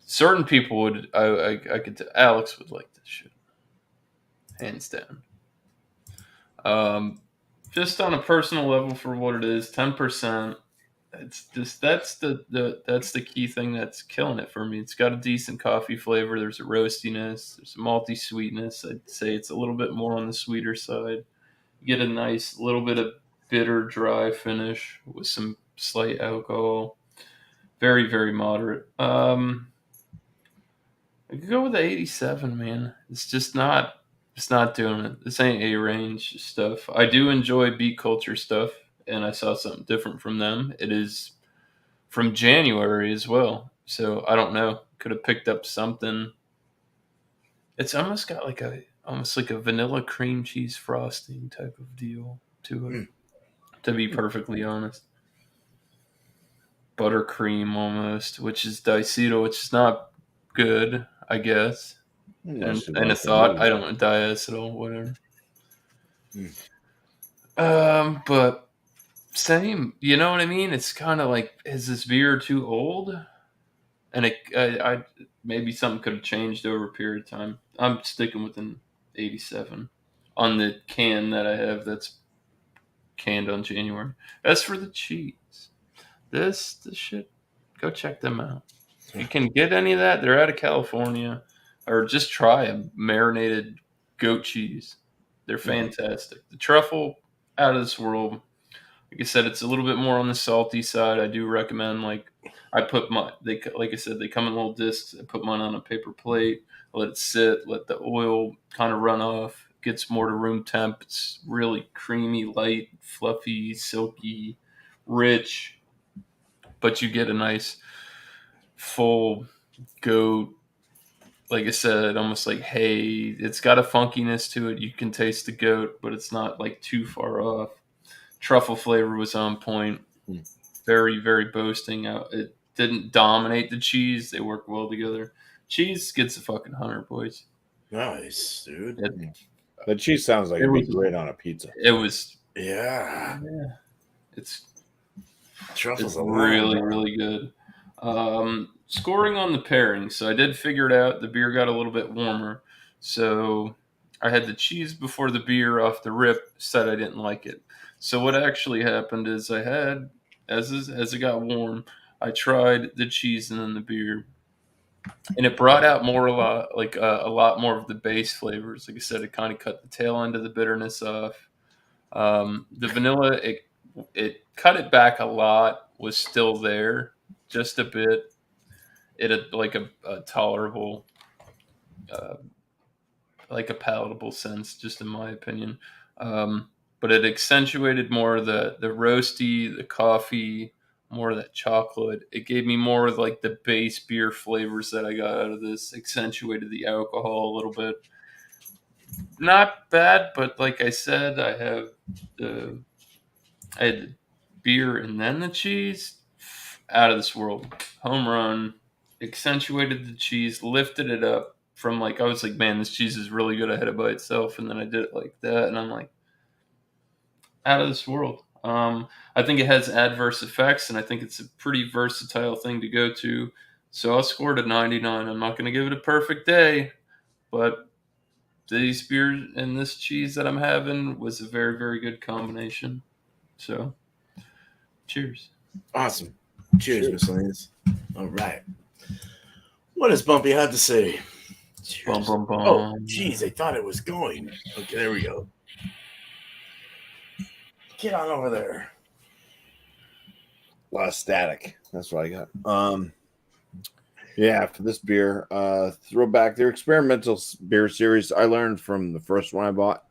certain people would, I could, Alex would like this shit, hands down. Um, just on a personal level for what it is, 10%. It's just that's the key thing that's killing it for me. It's got a decent coffee flavor. There's a roastiness. There's a malty sweetness. I'd say it's a little bit more on the sweeter side. You get a nice little bit of bitter, dry finish with some slight alcohol. Very, very moderate. I could go with the 87, man. It's just not. It's not doing it. This ain't A range stuff. I do enjoy Beat Culture stuff, and I saw something different from them. It is from January as well. So I don't know. Could have picked up something. It's almost got like a vanilla cream cheese frosting type of deal to it. to be perfectly honest. Buttercream almost, which is diacetyl, which is not good, I guess. Unless you And a like the thought, I movie. don't diacetyl, whatever. Mm. But same, you know what I mean? It's kind of like, is this beer too old? And I maybe something could have changed over a period of time. I'm sticking with an 87 on the can that I have. That's canned on January. As for the cheese, this shit, go check them out. If you can get any of that, they're out of California, or just try a marinated goat cheese. They're fantastic. The truffle, out of this world. Like I said, it's a little bit more on the salty side. I do recommend, like, I put like I said, they come in little discs. I put mine on a paper plate. I let it sit, let the oil kind of run off. It gets more to room temp. It's really creamy, light, fluffy, silky, rich, but you get a nice full goat. Like I said, almost like hay. It's got a funkiness to it. You can taste the goat, but it's not like too far off. Truffle flavor was on point. Very, very boasting. It didn't dominate the cheese. They work well together. Cheese gets a fucking 100, boys. Nice, dude. The cheese sounds like It it'd be was- great on a pizza. It was. Yeah. It's Truffle's a really, lot. really good. Scoring on the pairing. So I did figure it out. The beer got a little bit warmer. So I had the cheese before the beer off the rip. Said I didn't like it. So what actually happened is I had, as it got warm, I tried the cheese and then the beer, and it brought out a lot more of the base flavors. Like I said, it kind of cut the tail end of the bitterness off. The vanilla, it cut it back a lot. Was still there, just a bit. It had like a tolerable, uh, like a palatable sense, just in my opinion. But it accentuated more the roasty, the coffee, more of that chocolate. It gave me more of like the base beer flavors that I got out of this. Accentuated the alcohol a little bit. Not bad, but like I said, I had the beer and then the cheese. Out of this world, home run. Accentuated the cheese, lifted it up from, like, I was like, man, this cheese is really good. I had it by itself, and then I did it like that, and I'm like, out of this world. I think it has adverse effects, and I think it's a pretty versatile thing to go to. So I'll score it a 99. I'm not going to give it a perfect day, but these beers and this cheese that I'm having was a very, very good combination. So, cheers. Awesome. Cheers, Miscellaneous. All right. What does Bumpy have to say? Bum, Cheers. bum, bum. Oh, geez, I thought it was going. Okay, there we go. Get on over there. A lot of static. That's what I got. Yeah, for this beer, throwback their experimental beer series. I learned from the first one I bought.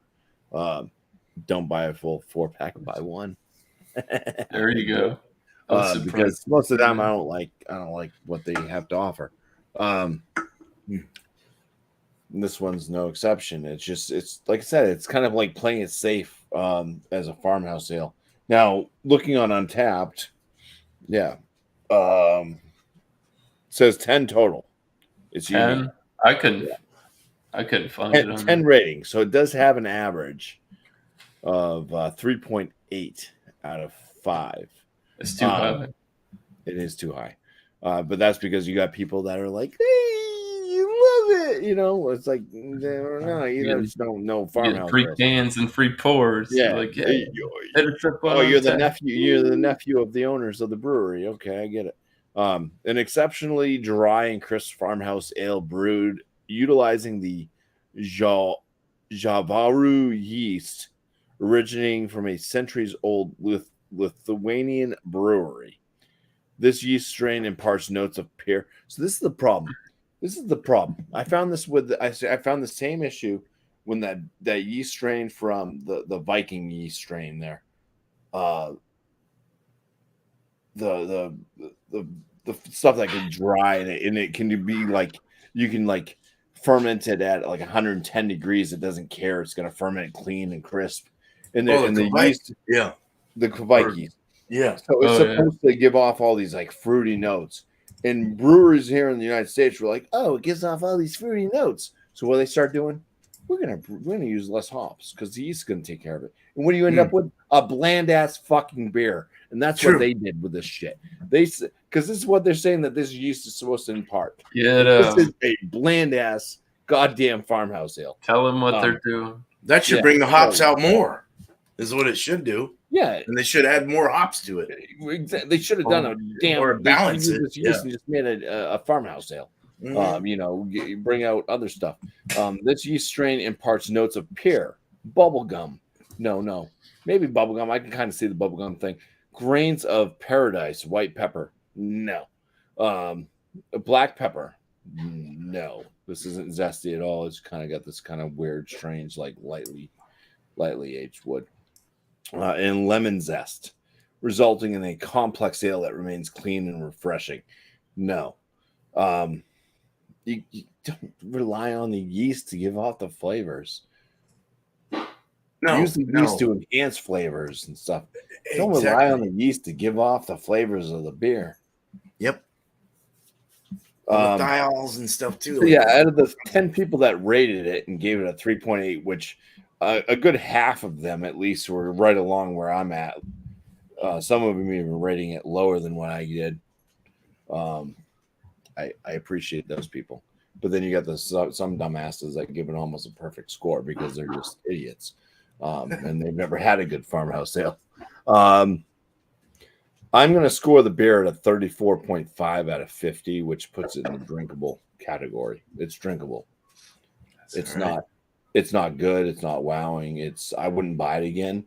Don't buy a full 4-pack, buy one. There you go. Because most of the time I don't like what they have to offer. This one's no exception. It's like I said, it's kind of like playing it safe as a farmhouse ale. Now, looking on Untapped, yeah, says 10 total. It's 10. unique. I couldn't find it on 10 ratings, so it does have an average of 3.8 out of 5. It's too high. It is too high, but that's because you got people that are like, "Hey, you love it," It's like, no, just don't know You farmhouse. get free beers. cans and free pours. Yeah. You're like, yeah. You're the nephew. You're the nephew of the owners of the brewery. Okay, I get it. An exceptionally dry and crisp farmhouse ale brewed utilizing the Javaru yeast, originating from a centuries-old Lithuanian brewery. This yeast strain imparts notes of pear. So this is the problem. I found this I found the same issue when that yeast strain from the Viking yeast strain there. The stuff that can dry and it can be like you can like ferment it at like 110 degrees. It doesn't care. It's gonna ferment clean and crisp. And the yeast, yeah. the Kvike. Yeah. So it's Oh, yeah. supposed to give off all these like fruity notes. And breweries here in the United States were like, oh, it gives off all these fruity notes. So what they start doing? We're gonna use less hops because the yeast is gonna take care of it. And what do you end up with? A bland ass fucking beer. And that's True. what they did with this shit. Because this is what they're saying that this yeast is supposed to impart. Yeah, This is a bland ass goddamn farmhouse ale. tell them what they're doing. That should Yeah. bring the hops out more, is what it should do. Yeah, And they should add more hops to it. they should have done a damn Or balance it, this yeast and just made a farmhouse ale. Mhm. You know, bring out other stuff. This yeast strain imparts notes of pear, bubblegum. No, maybe bubblegum. I can kind of see the bubblegum thing. Grains of paradise, white pepper. No. Black pepper. No. This isn't zesty at all. It's kind of got this kind of weird, strange, like lightly aged wood. And lemon zest, resulting in a complex ale that remains clean and refreshing. No. You don't rely on the yeast to give off the flavors. No, Use the yeast to enhance flavors and stuff. Don't exactly. rely on the yeast to give off the flavors of the beer. Yep. Thiols and stuff too. So yeah, out of the 10 people that rated it and gave it a 3.8, which a good half of them at least were right along where I'm at. Some of them even rating it lower than what I did. I appreciate those people. But then you got some dumbasses that give it almost a perfect score because they're just idiots. And they've never had a good farmhouse ale. I'm going to score the beer at a 34.5 out of 50, which puts it in the drinkable category. It's drinkable. It's not good. It's not wowing. I wouldn't buy it again,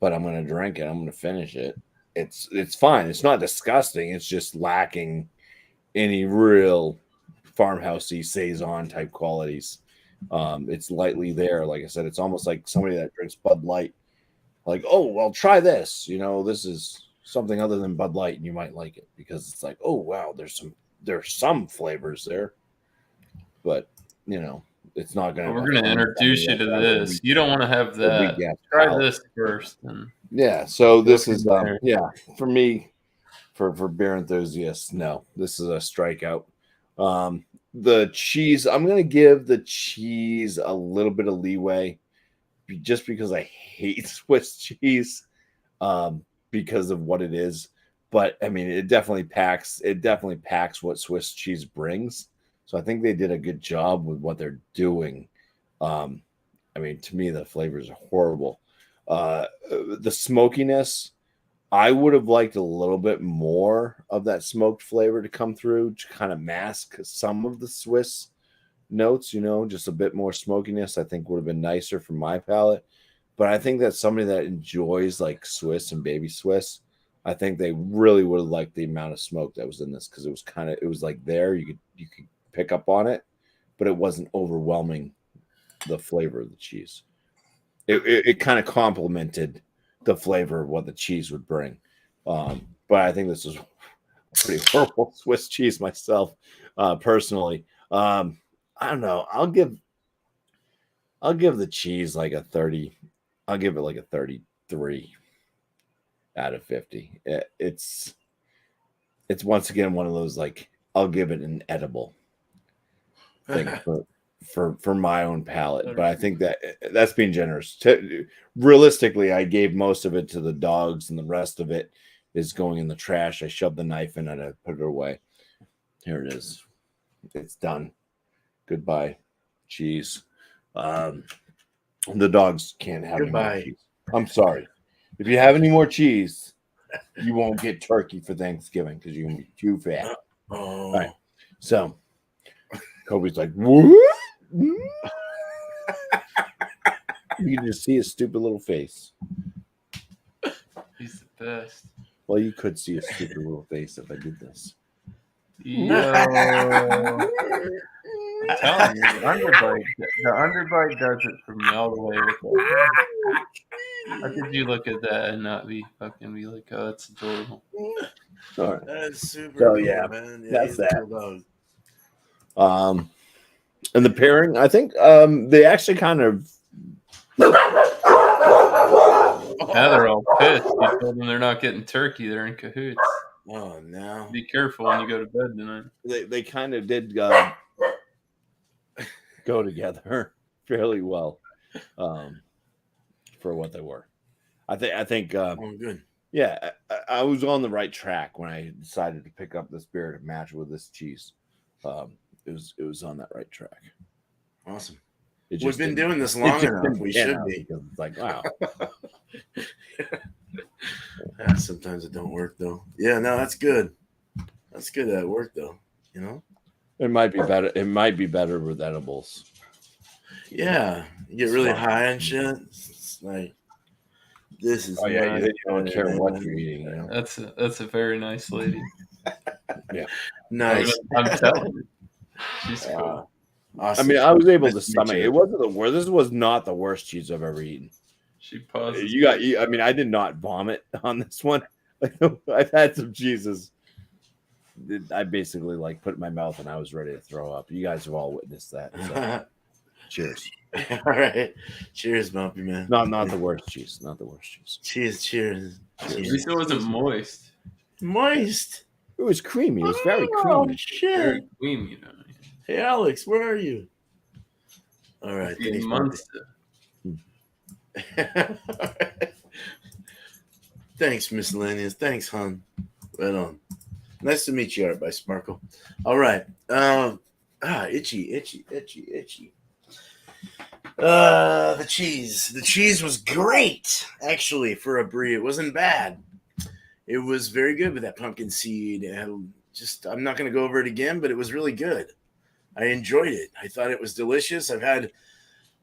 but I'm going to drink it. I'm going to finish it. It's fine. It's not disgusting. It's just lacking any real farmhousey saison type qualities. It's lightly there. Like I said, it's almost like somebody that drinks Bud Light. Like, oh, well, try this. You know, this is something other than Bud Light, and you might like it because it's like, oh wow, there's some flavors there, but you know, it's not going to. We're going to introduce you to this. You don't want to have that. Try this first. Yeah. So this is for me, for beer enthusiasts. No, this is a strikeout. The cheese, I'm going to give the cheese a little bit of leeway, just because I hate Swiss cheese. Because of what it is, but I mean, it definitely packs what Swiss cheese brings. So I think they did a good job with what they're doing. I mean, to me, the flavors are horrible. The smokiness, I would have liked a little bit more of that smoked flavor to come through to kind of mask some of the Swiss notes, you know, just a bit more smokiness, I think would have been nicer for my palate. But I think that somebody that enjoys like Swiss and baby Swiss, I think they really would have liked the amount of smoke that was in this because it was like there you could pick up on it, but it wasn't overwhelming the flavor of the cheese. It kind of complemented the flavor of what the cheese would bring. But I think this is pretty horrible Swiss cheese myself, personally. I don't know. I'll give the cheese like a 30. I'll give it like a 33 out of 50. It's once again one of those like I'll give it an edible thing for my own palate. But I think that's being generous. Realistically, I gave most of it to the dogs, and the rest of it is going in the trash. I shoved the knife in and I put it away. Here it is. It's done. Goodbye, cheese. The dogs can't have any more cheese. I'm sorry. If you have any more cheese, you won't get turkey for Thanksgiving because you're going to be too fat. All right. So, Kobe's like, what? You can just see his stupid little face. He's the best. Well, you could see his stupid little face if I did this. Yo. I'm telling you, the underbite does it for me all the way with that. How could you look at that and not be like, oh, that's adorable? All right. That's super So, cool, yeah, man. Yeah, that's he's a that. cool dog. And the pairing, I think they actually kind of Now they're all pissed. You told them they're not getting turkey. They're in cahoots. Oh no. Be careful when you go to bed tonight. They kind of did go together fairly well for what they were. I think Oh, good. yeah, I was on the right track when I decided to pick up this beer to match with this cheese. It was on that right track. Awesome. It We've just been didn't- doing this it long just enough. didn't We pan should out be. because it's like, wow. Yeah, sometimes it don't work though. Yeah, no, that's good. That's good that it worked though. You know? It might be better. It might be better with edibles. Yeah. You get really Smart. high and shit. It's like this is Oh yeah, not you don't care better what than- you're eating. You know? That's a very nice lady. Nice. I'm telling you, she's cool. I Awesome. mean, I was able to Nice to meet stomach. you. It wasn't the worst. This was not the worst cheese I've ever eaten. She pauses. I mean, I did not vomit on this one. I've had some cheeses. I basically like put it in my mouth and I was ready to throw up. You guys have all witnessed that. So, cheers. All right. Cheers, Bumpy, man. Not the worst cheese. Not the worst cheese. Cheers. At least it wasn't moist. Moist. It was creamy. It was very Oh, creamy. shit. Very creamy. Hey, Alex, where are you? All right. Thanks, Bumpy. Thanks, Miscellaneous. Thanks, hon. Right on. Nice to meet you, Art by Sparkle. All right. Itchy. The cheese. The cheese was great, actually, for a brie. It wasn't bad. It was very good with that pumpkin seed. And I'm not going to go over it again, but it was really good. I enjoyed it. I thought it was delicious. I've had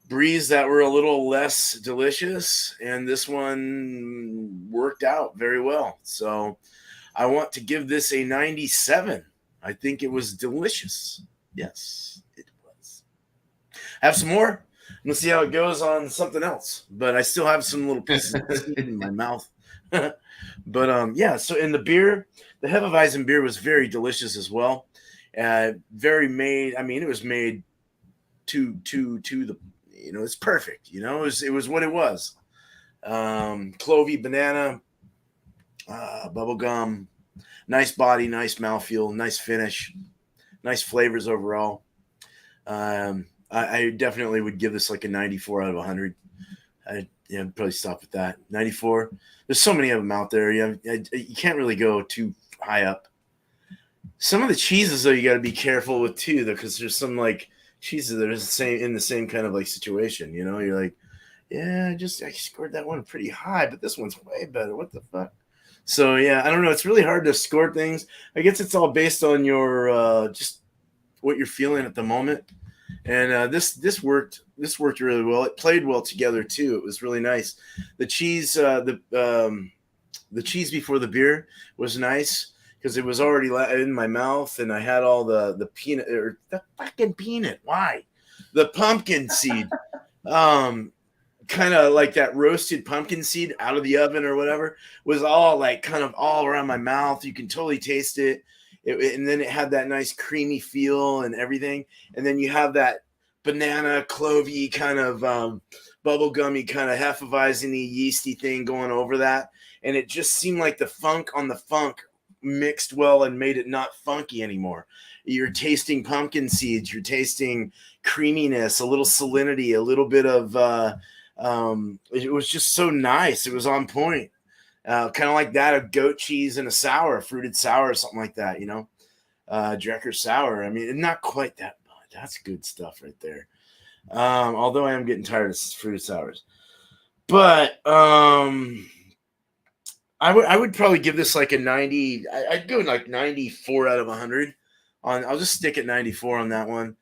bries that were a little less delicious, and this one worked out very well. So I want to give this a 97. I think it was delicious. Yes, it was. Have some more. Let's see how it goes on something else. But I still have some little pieces of seed in my mouth. But yeah, so in the beer, the Hefeweizen beer was very delicious as well. Very made. I mean, it was made to the, it's perfect. It was what it was. Clovey, banana, bubble gum, nice body, nice mouthfeel, nice finish, nice flavors overall. I definitely would give this like a 94 out of 100. I'd probably stop at that. 94. There's so many of them out there. You can't really go too high up. Some of the cheeses, though, you got to be careful with too, though, because there's some like cheeses that are in the same kind of like situation. You're like, yeah, I scored that one pretty high, but this one's way better. What the fuck? So yeah, I don't know. It's really hard to score things. I guess it's all based on your just what you're feeling at the moment. And this worked really well. It played well together too. It was really nice. The cheese, the cheese before the beer was nice because it was already in my mouth, and I had all the peanut or the fucking peanut. Why? The pumpkin seed, kind of like that roasted pumpkin seed out of the oven or whatever, was all like kind of all around my mouth. You can totally taste it. And then it had that nice creamy feel and everything. And then you have that banana clovey kind of bubblegummy kind of Hefeweizen-y yeasty thing going over that. And it just seemed like the funk on the funk mixed well and made it not funky anymore. You're tasting pumpkin seeds. You're tasting creaminess, a little salinity, a little bit of it was just so nice. It was on point. Kind of like that of goat cheese and a fruited sour or something like that, Drecker sour. I mean, not quite that much. That's good stuff right there. Although I am getting tired of fruited sours. But I would probably give this like a 90. I'd go like 94 out of 100. I'll just stick at 94 on that one.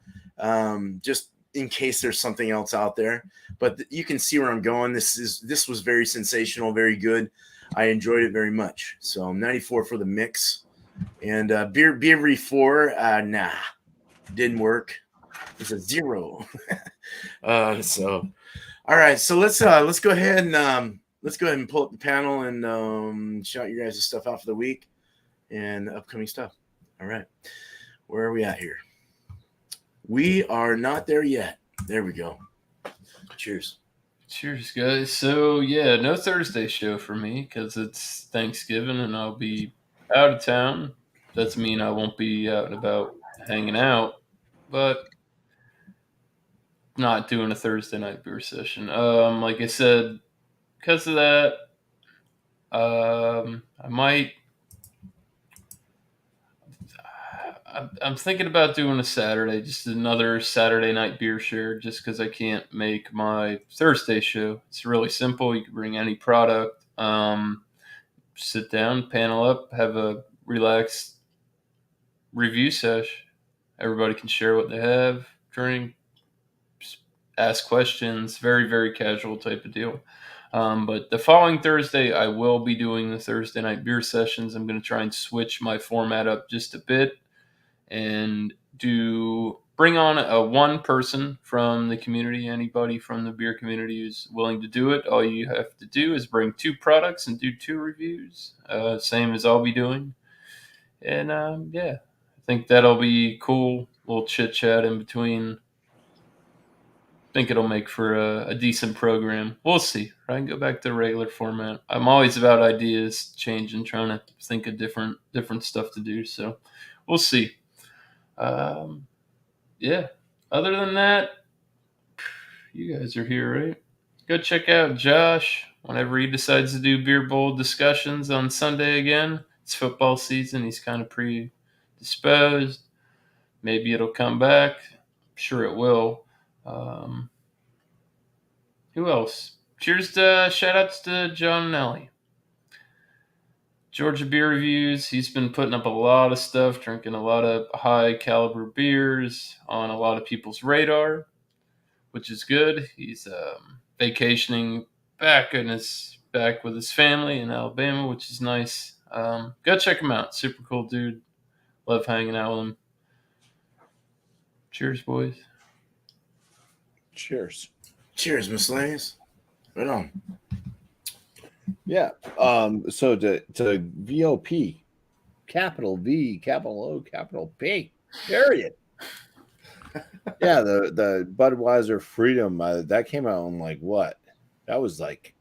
Just in case there's something else out there. But you can see where I'm going. This was very sensational, very good. I enjoyed it very much. So 94 for the mix. And Brewery 4, nah, didn't work. It's a 0. So all right, so let's go ahead and pull up the panel and shout your guys' stuff out for the week and upcoming stuff. All right, where are we at here? We are not there yet. There we go. Cheers. Cheers, guys. So yeah, no Thursday show for me because it's Thanksgiving and I'll be out of town. Doesn't mean I won't be out and about hanging out, but not doing a Thursday night beer session. Like I said, because of that, I might. I'm thinking about doing a Saturday, just another Saturday night beer share, just because I can't make my Thursday show. It's really simple. You can bring any product. Sit down, panel up, have a relaxed review sesh. Everybody can share what they have, drink, ask questions. Very, very casual type of deal. But the following Thursday, I will be doing the Thursday night beer sessions. I'm going to try and switch my format up just a bit and bring on a one person from the community, anybody from the beer community who's willing to do it. All you have to do is bring two products and do two reviews, same as I'll be doing. And yeah, I think that'll be cool. A little chit chat in between. I think it'll make for a decent program. We'll see. I can go back to the regular format. I'm always about ideas changing, trying to think of different stuff to do. So we'll see. Yeah. Other than that, you guys are here, right? Go check out Josh whenever he decides to do beer bowl discussions on Sunday again. It's football season. He's kind of predisposed. Maybe it'll come back. I'm sure it will. Who else? Cheers to shout outs to John and Ellie. Georgia Beer Reviews. He's been putting up a lot of stuff, drinking a lot of high caliber beers on a lot of people's radar, which is good. He's vacationing back with his family in Alabama, which is nice. Go check him out. Super cool dude. Love hanging out with him. Cheers, boys. Cheers. Cheers, Miscellaneous. Right on. Yeah. So to VOP, capital V, capital O, capital P, period. Yeah, the Budweiser Freedom that came out in like what? That was like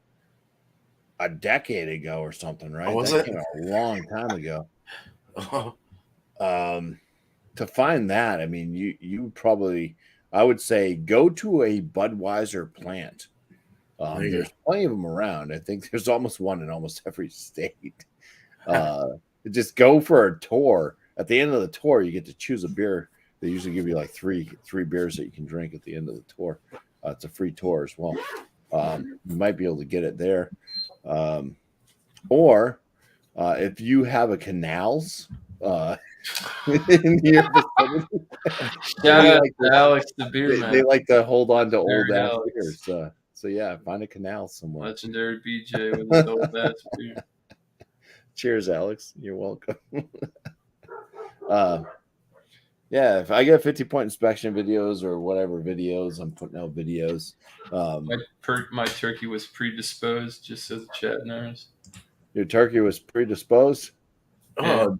a decade ago or something, right? Oh, was that it? came out a long time ago. Oh, To find that, I mean, you probably, I would say, go to a Budweiser plant. There's plenty of them around. I think there's almost one in almost every state. Just go for a tour. At the end of the tour, you get to choose a beer. They usually give you like three beers that you can drink at the end of the tour. It's a free tour as well. You might be able to get it there. Or if you have a Canals in your vicinity, Shout out like to Alex the Beer Man. they like to hold on to old Very ass Alex. beers. So yeah, find a Canal somewhere. Legendary BJ with his old ass beer. Cheers, Alex. You're welcome. Yeah, if I get 50-point inspection videos or whatever videos, I'm putting out videos. My turkey was predisposed, just so the chat knows. Your turkey was predisposed? Oh,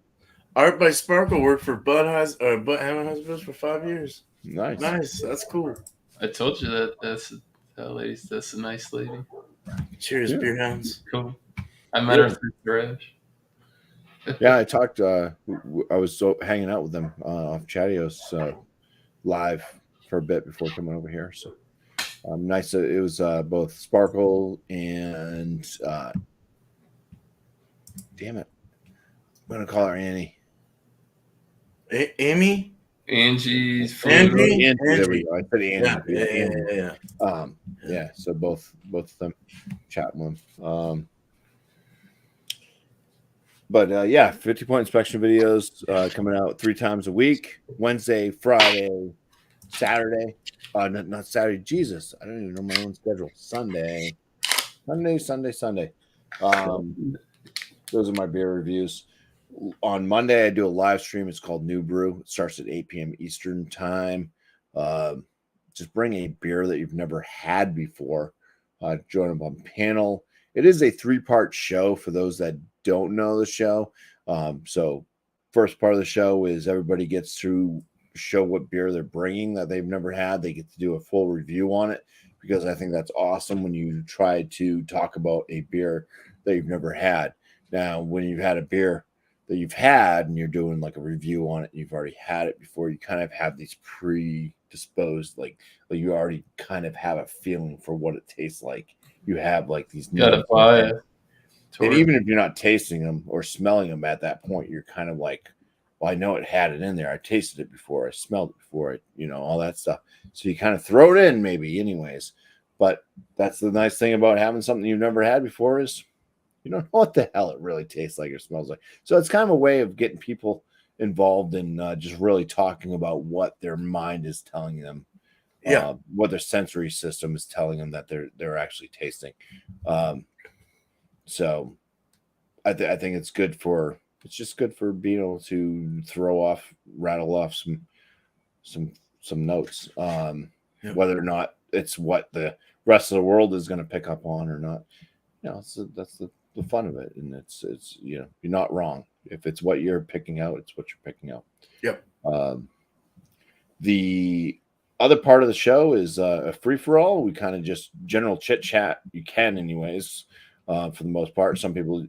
Art by Sparkle worked for Anheuser-Busch for 5 years. Nice. That's cool. I told you that's a nice lady. Cheers, Yeah. beer hounds. Cool. I met her through Thresh. Yeah, I talked. I was hanging out with them off Chadeo's live for a bit before coming over here. So nice. It was both Sparkle and damn it, I'm gonna call her Annie. Amy? Angie's Angie? There we go. I said Annie. Yeah. Yeah. So both of them chatting with them. But yeah, 50-point inspection videos coming out 3 times a week: Wednesday, Friday, Saturday. Not Saturday. Jesus, I don't even know my own schedule. Sunday. Those are my beer reviews. On Monday, I do a live stream. It's called New Brew. It starts at 8 p.m. Eastern time. Just bring a beer that you've never had before. Join them on panel. It is a 3-part show for those that don't know the show. So first part of the show is everybody gets to show what beer they're bringing that they've never had. They get to do a full review on it. because I think that's awesome when you try to talk about a beer that you've never had. Now, when you've had a beer that you've had and you're doing like a review on it, and you've already had it before, you kind of have these predisposed, like you already kind of have a feeling for what it tastes like. You have like these Got to notes, buy and it. even if you're not tasting them or smelling them at that point, you're kind of like, well, I know it had it in there. I tasted it before. I smelled it before. All that stuff. So you kind of throw it in, maybe, anyways. But that's the nice thing about having something you've never had before is you don't know what the hell it really tastes like or smells like. So it's kind of a way of getting people involved in just really talking about what their mind is telling them, what their sensory system is telling them that they're actually tasting. So I think it's good for just good for being able to rattle off some notes, whether or not it's what the rest of the world is going to pick up on or not. That's the fun of it, and it's you're not wrong if it's what you're picking out. It's what you're picking out. Yep. The other part of the show is a free for all. We kind of just general chit chat. You can, anyways, for the most part. Some people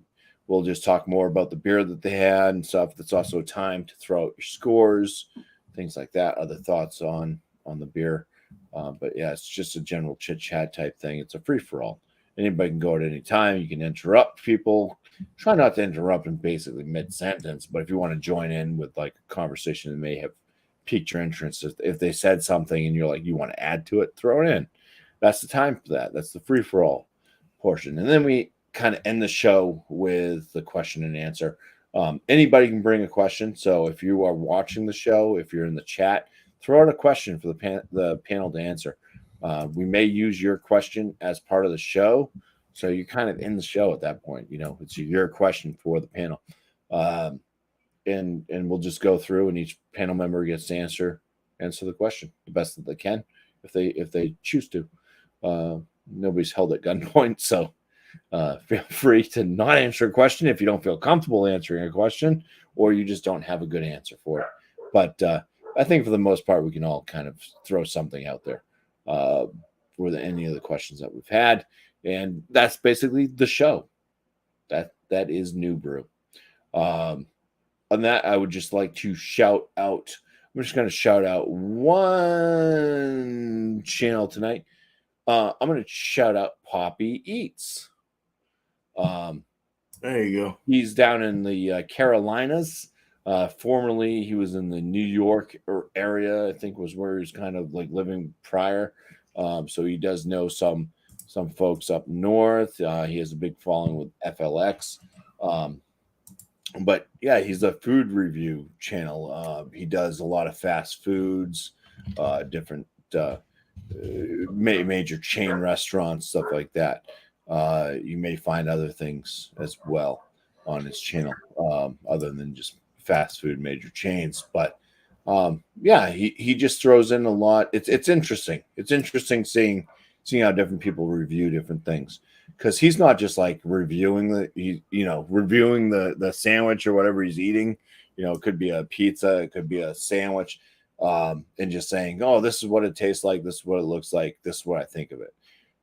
will just talk more about the beer that they had and stuff. That's also time to throw out your scores, things like that. Other thoughts on the beer, but yeah, it's just a general chit chat type thing. It's a free for all. Anybody can go at any time. You can interrupt people. Try not to interrupt them basically mid-sentence, but if you want to join in with like a conversation that may have piqued your interest, if they said something and you're like, you want to add to it, throw it in. That's the time for that. That's the free-for-all portion. And then we kind of end the show with the question and answer. Anybody can bring a question. So if you are watching the show, if you're in the chat, throw out a question for the panel to answer. We may use your question as part of the show. So you're kind of in the show at that point. It's your question for the panel. And we'll just go through, and each panel member gets to answer the question the best that they can if they choose to. Nobody's held at gunpoint, so feel free to not answer a question if you don't feel comfortable answering a question, or you just don't have a good answer for it. But I think for the most part, we can all kind of throw something out there for any of the questions that we've had, and that's basically the show. That is New Brew. On that, I would just like to shout out. I'm just going to shout out one channel tonight. I'm going to shout out Poppy Eats. There you go. He's down in the Carolinas. Formerly, he was in the New York area. I think was where he was kind of like living prior. So he does know some folks up north. He has a big following with FLX. But yeah, he's a food review channel. He does a lot of fast foods, different major chain restaurants, stuff like that. You may find other things as well on his channel, other than just fast food major chains. But yeah, he just throws in a lot. It's interesting. It's interesting seeing how different people review different things. Because he's not just like reviewing the sandwich or whatever he's eating. It could be a pizza, it could be a sandwich, and just saying, "Oh, this is what it tastes like. This is what it looks like. This is what I think of it."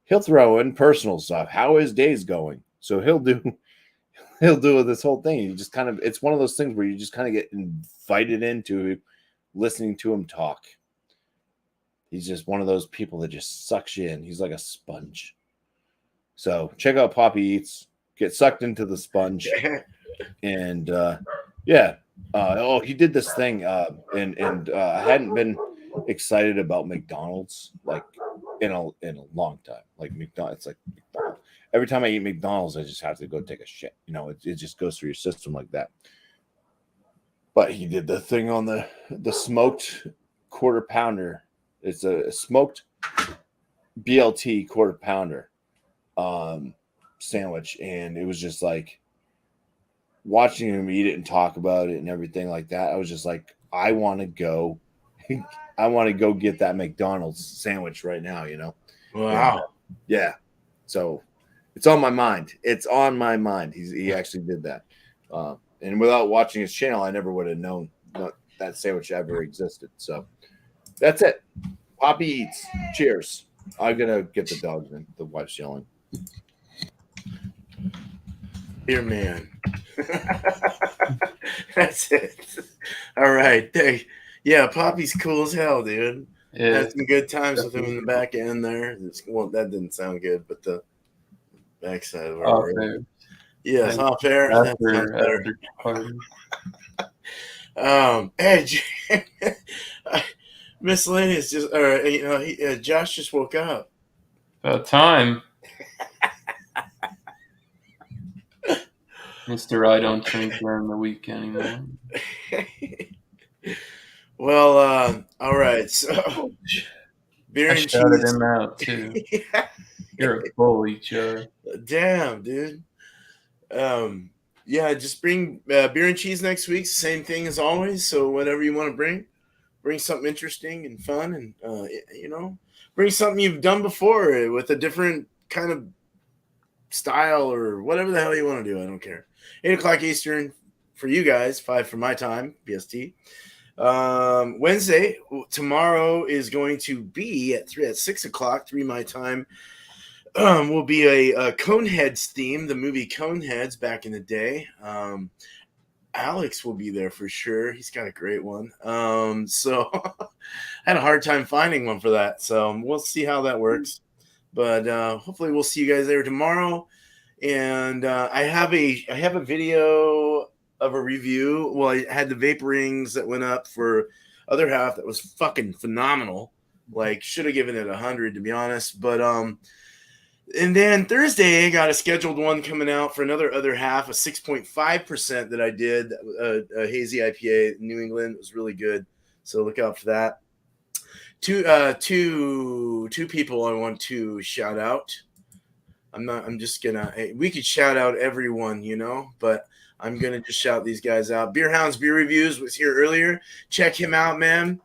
He'll throw in personal stuff. How his day's going? So he'll do this whole thing. You just kind of, it's one of those things where you just kind of get invited into listening to him talk. He's just one of those people that just sucks you in. He's like a sponge. So check out Poppy Eats. Get sucked into the sponge, and yeah. He did this thing, and I hadn't been excited about McDonald's like in a long time. Like McDonald's, like McDonald's. Every time I eat McDonald's, I just have to go take a shit. It just goes through your system like that. But he did the thing on the smoked quarter pounder. It's a smoked BLT quarter pounder sandwich, and it was just like watching him eat it and talk about it and everything like that. I was just like, I want to go get that McDonald's sandwich right now. Wow. And, yeah. So it's on my mind. It's on my mind. He actually did that. And without watching his channel, I never would have known that sandwich ever existed. So that's it. Poppy Eats. Cheers. I'm gonna get the dogs in. The wife's yelling. Beer man. That's it. All right. Yeah, Poppy's cool as hell, dude. Yeah, Had some good times with him in the back end there. Well, that didn't sound good, but the backside of off our there. yes, off air. That sounds better. After party. Hey, Miscellaneous just, or Josh just woke up. About time. Mr. I don't drink during the week anymore. Well, all right. So, beer I and shouted cheese. him out too. You're a bully, Joe. Damn, dude. Yeah, just bring beer and cheese next week. Same thing as always. So whatever you want to bring something interesting and fun, and bring something you've done before with a different kind of style or whatever the hell you want to do. I don't care. 8:00 Eastern for you guys, 5 for my time, PST. Wednesday, tomorrow is going to be at 6 o'clock, 3 my time. Will be a Coneheads theme, the movie Coneheads back in the day. Alex will be there for sure. He's got a great one. So I had a hard time finding one for that. So we'll see how that works. But hopefully we'll see you guys there tomorrow. And I have a video of a review. Well, I had the vape rings that went up for other half that was fucking phenomenal. Like, should have given it 100 to be honest. But and then Thursday, I got a scheduled one coming out for another other half, a 6.5% that I did, a hazy IPA in New England. It was really good. So look out for that. Two people I want to shout out. We could shout out everyone, but I'm going to just shout these guys out. Beer Hounds Beer Reviews was here earlier. Check him out, man.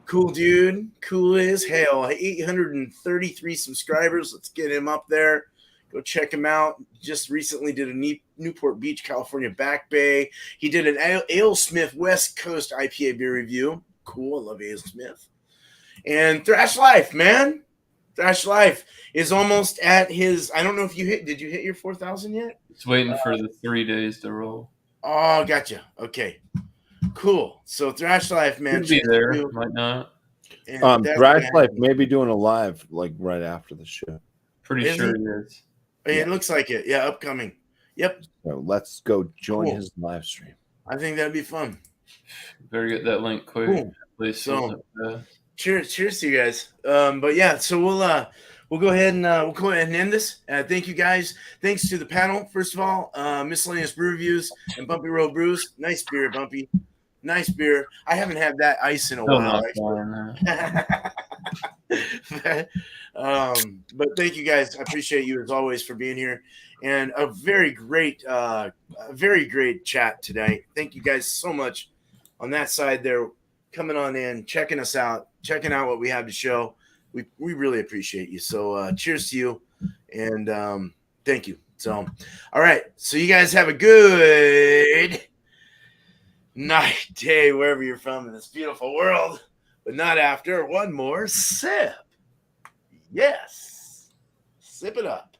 Cool dude. Cool as hell. 833 subscribers. Let's get him up there. Go check him out. Just recently did a Newport Beach, California Back Bay. He did an AleSmith West Coast IPA beer review. Cool. I love AleSmith. And Thrash Life, man. Thrash Life is almost at his, I don't know if did you hit your 4,000 yet? It's waiting for the 3 days to roll. Oh, gotcha. Okay. Cool. So Thrash Life, man. Could be there, might not. Thrash Life may be doing a live like right after the show. Pretty sure it is. It looks like it. Yeah, upcoming. Yep. So let's go join his live stream. I think that'd be fun. Better get that link quick. Cool. Please. So, cheers to you guys. But yeah, so we'll go ahead and end this. Thank you guys. Thanks to the panel, first of all. Miscellaneous Brew Reviews and Bumpy Road Brews. Nice beer, Bumpy. Nice beer. I haven't had that ice in a while. But thank you guys. I appreciate you as always for being here, and a very great chat today. Thank you guys so much on that side there, coming on in, checking us out, checking out what we have to show. We really appreciate you. So cheers to you, and thank you. So, all right. So you guys have a good night, day, wherever you're from in this beautiful world, but not after one more sip. Yes. Sip it up.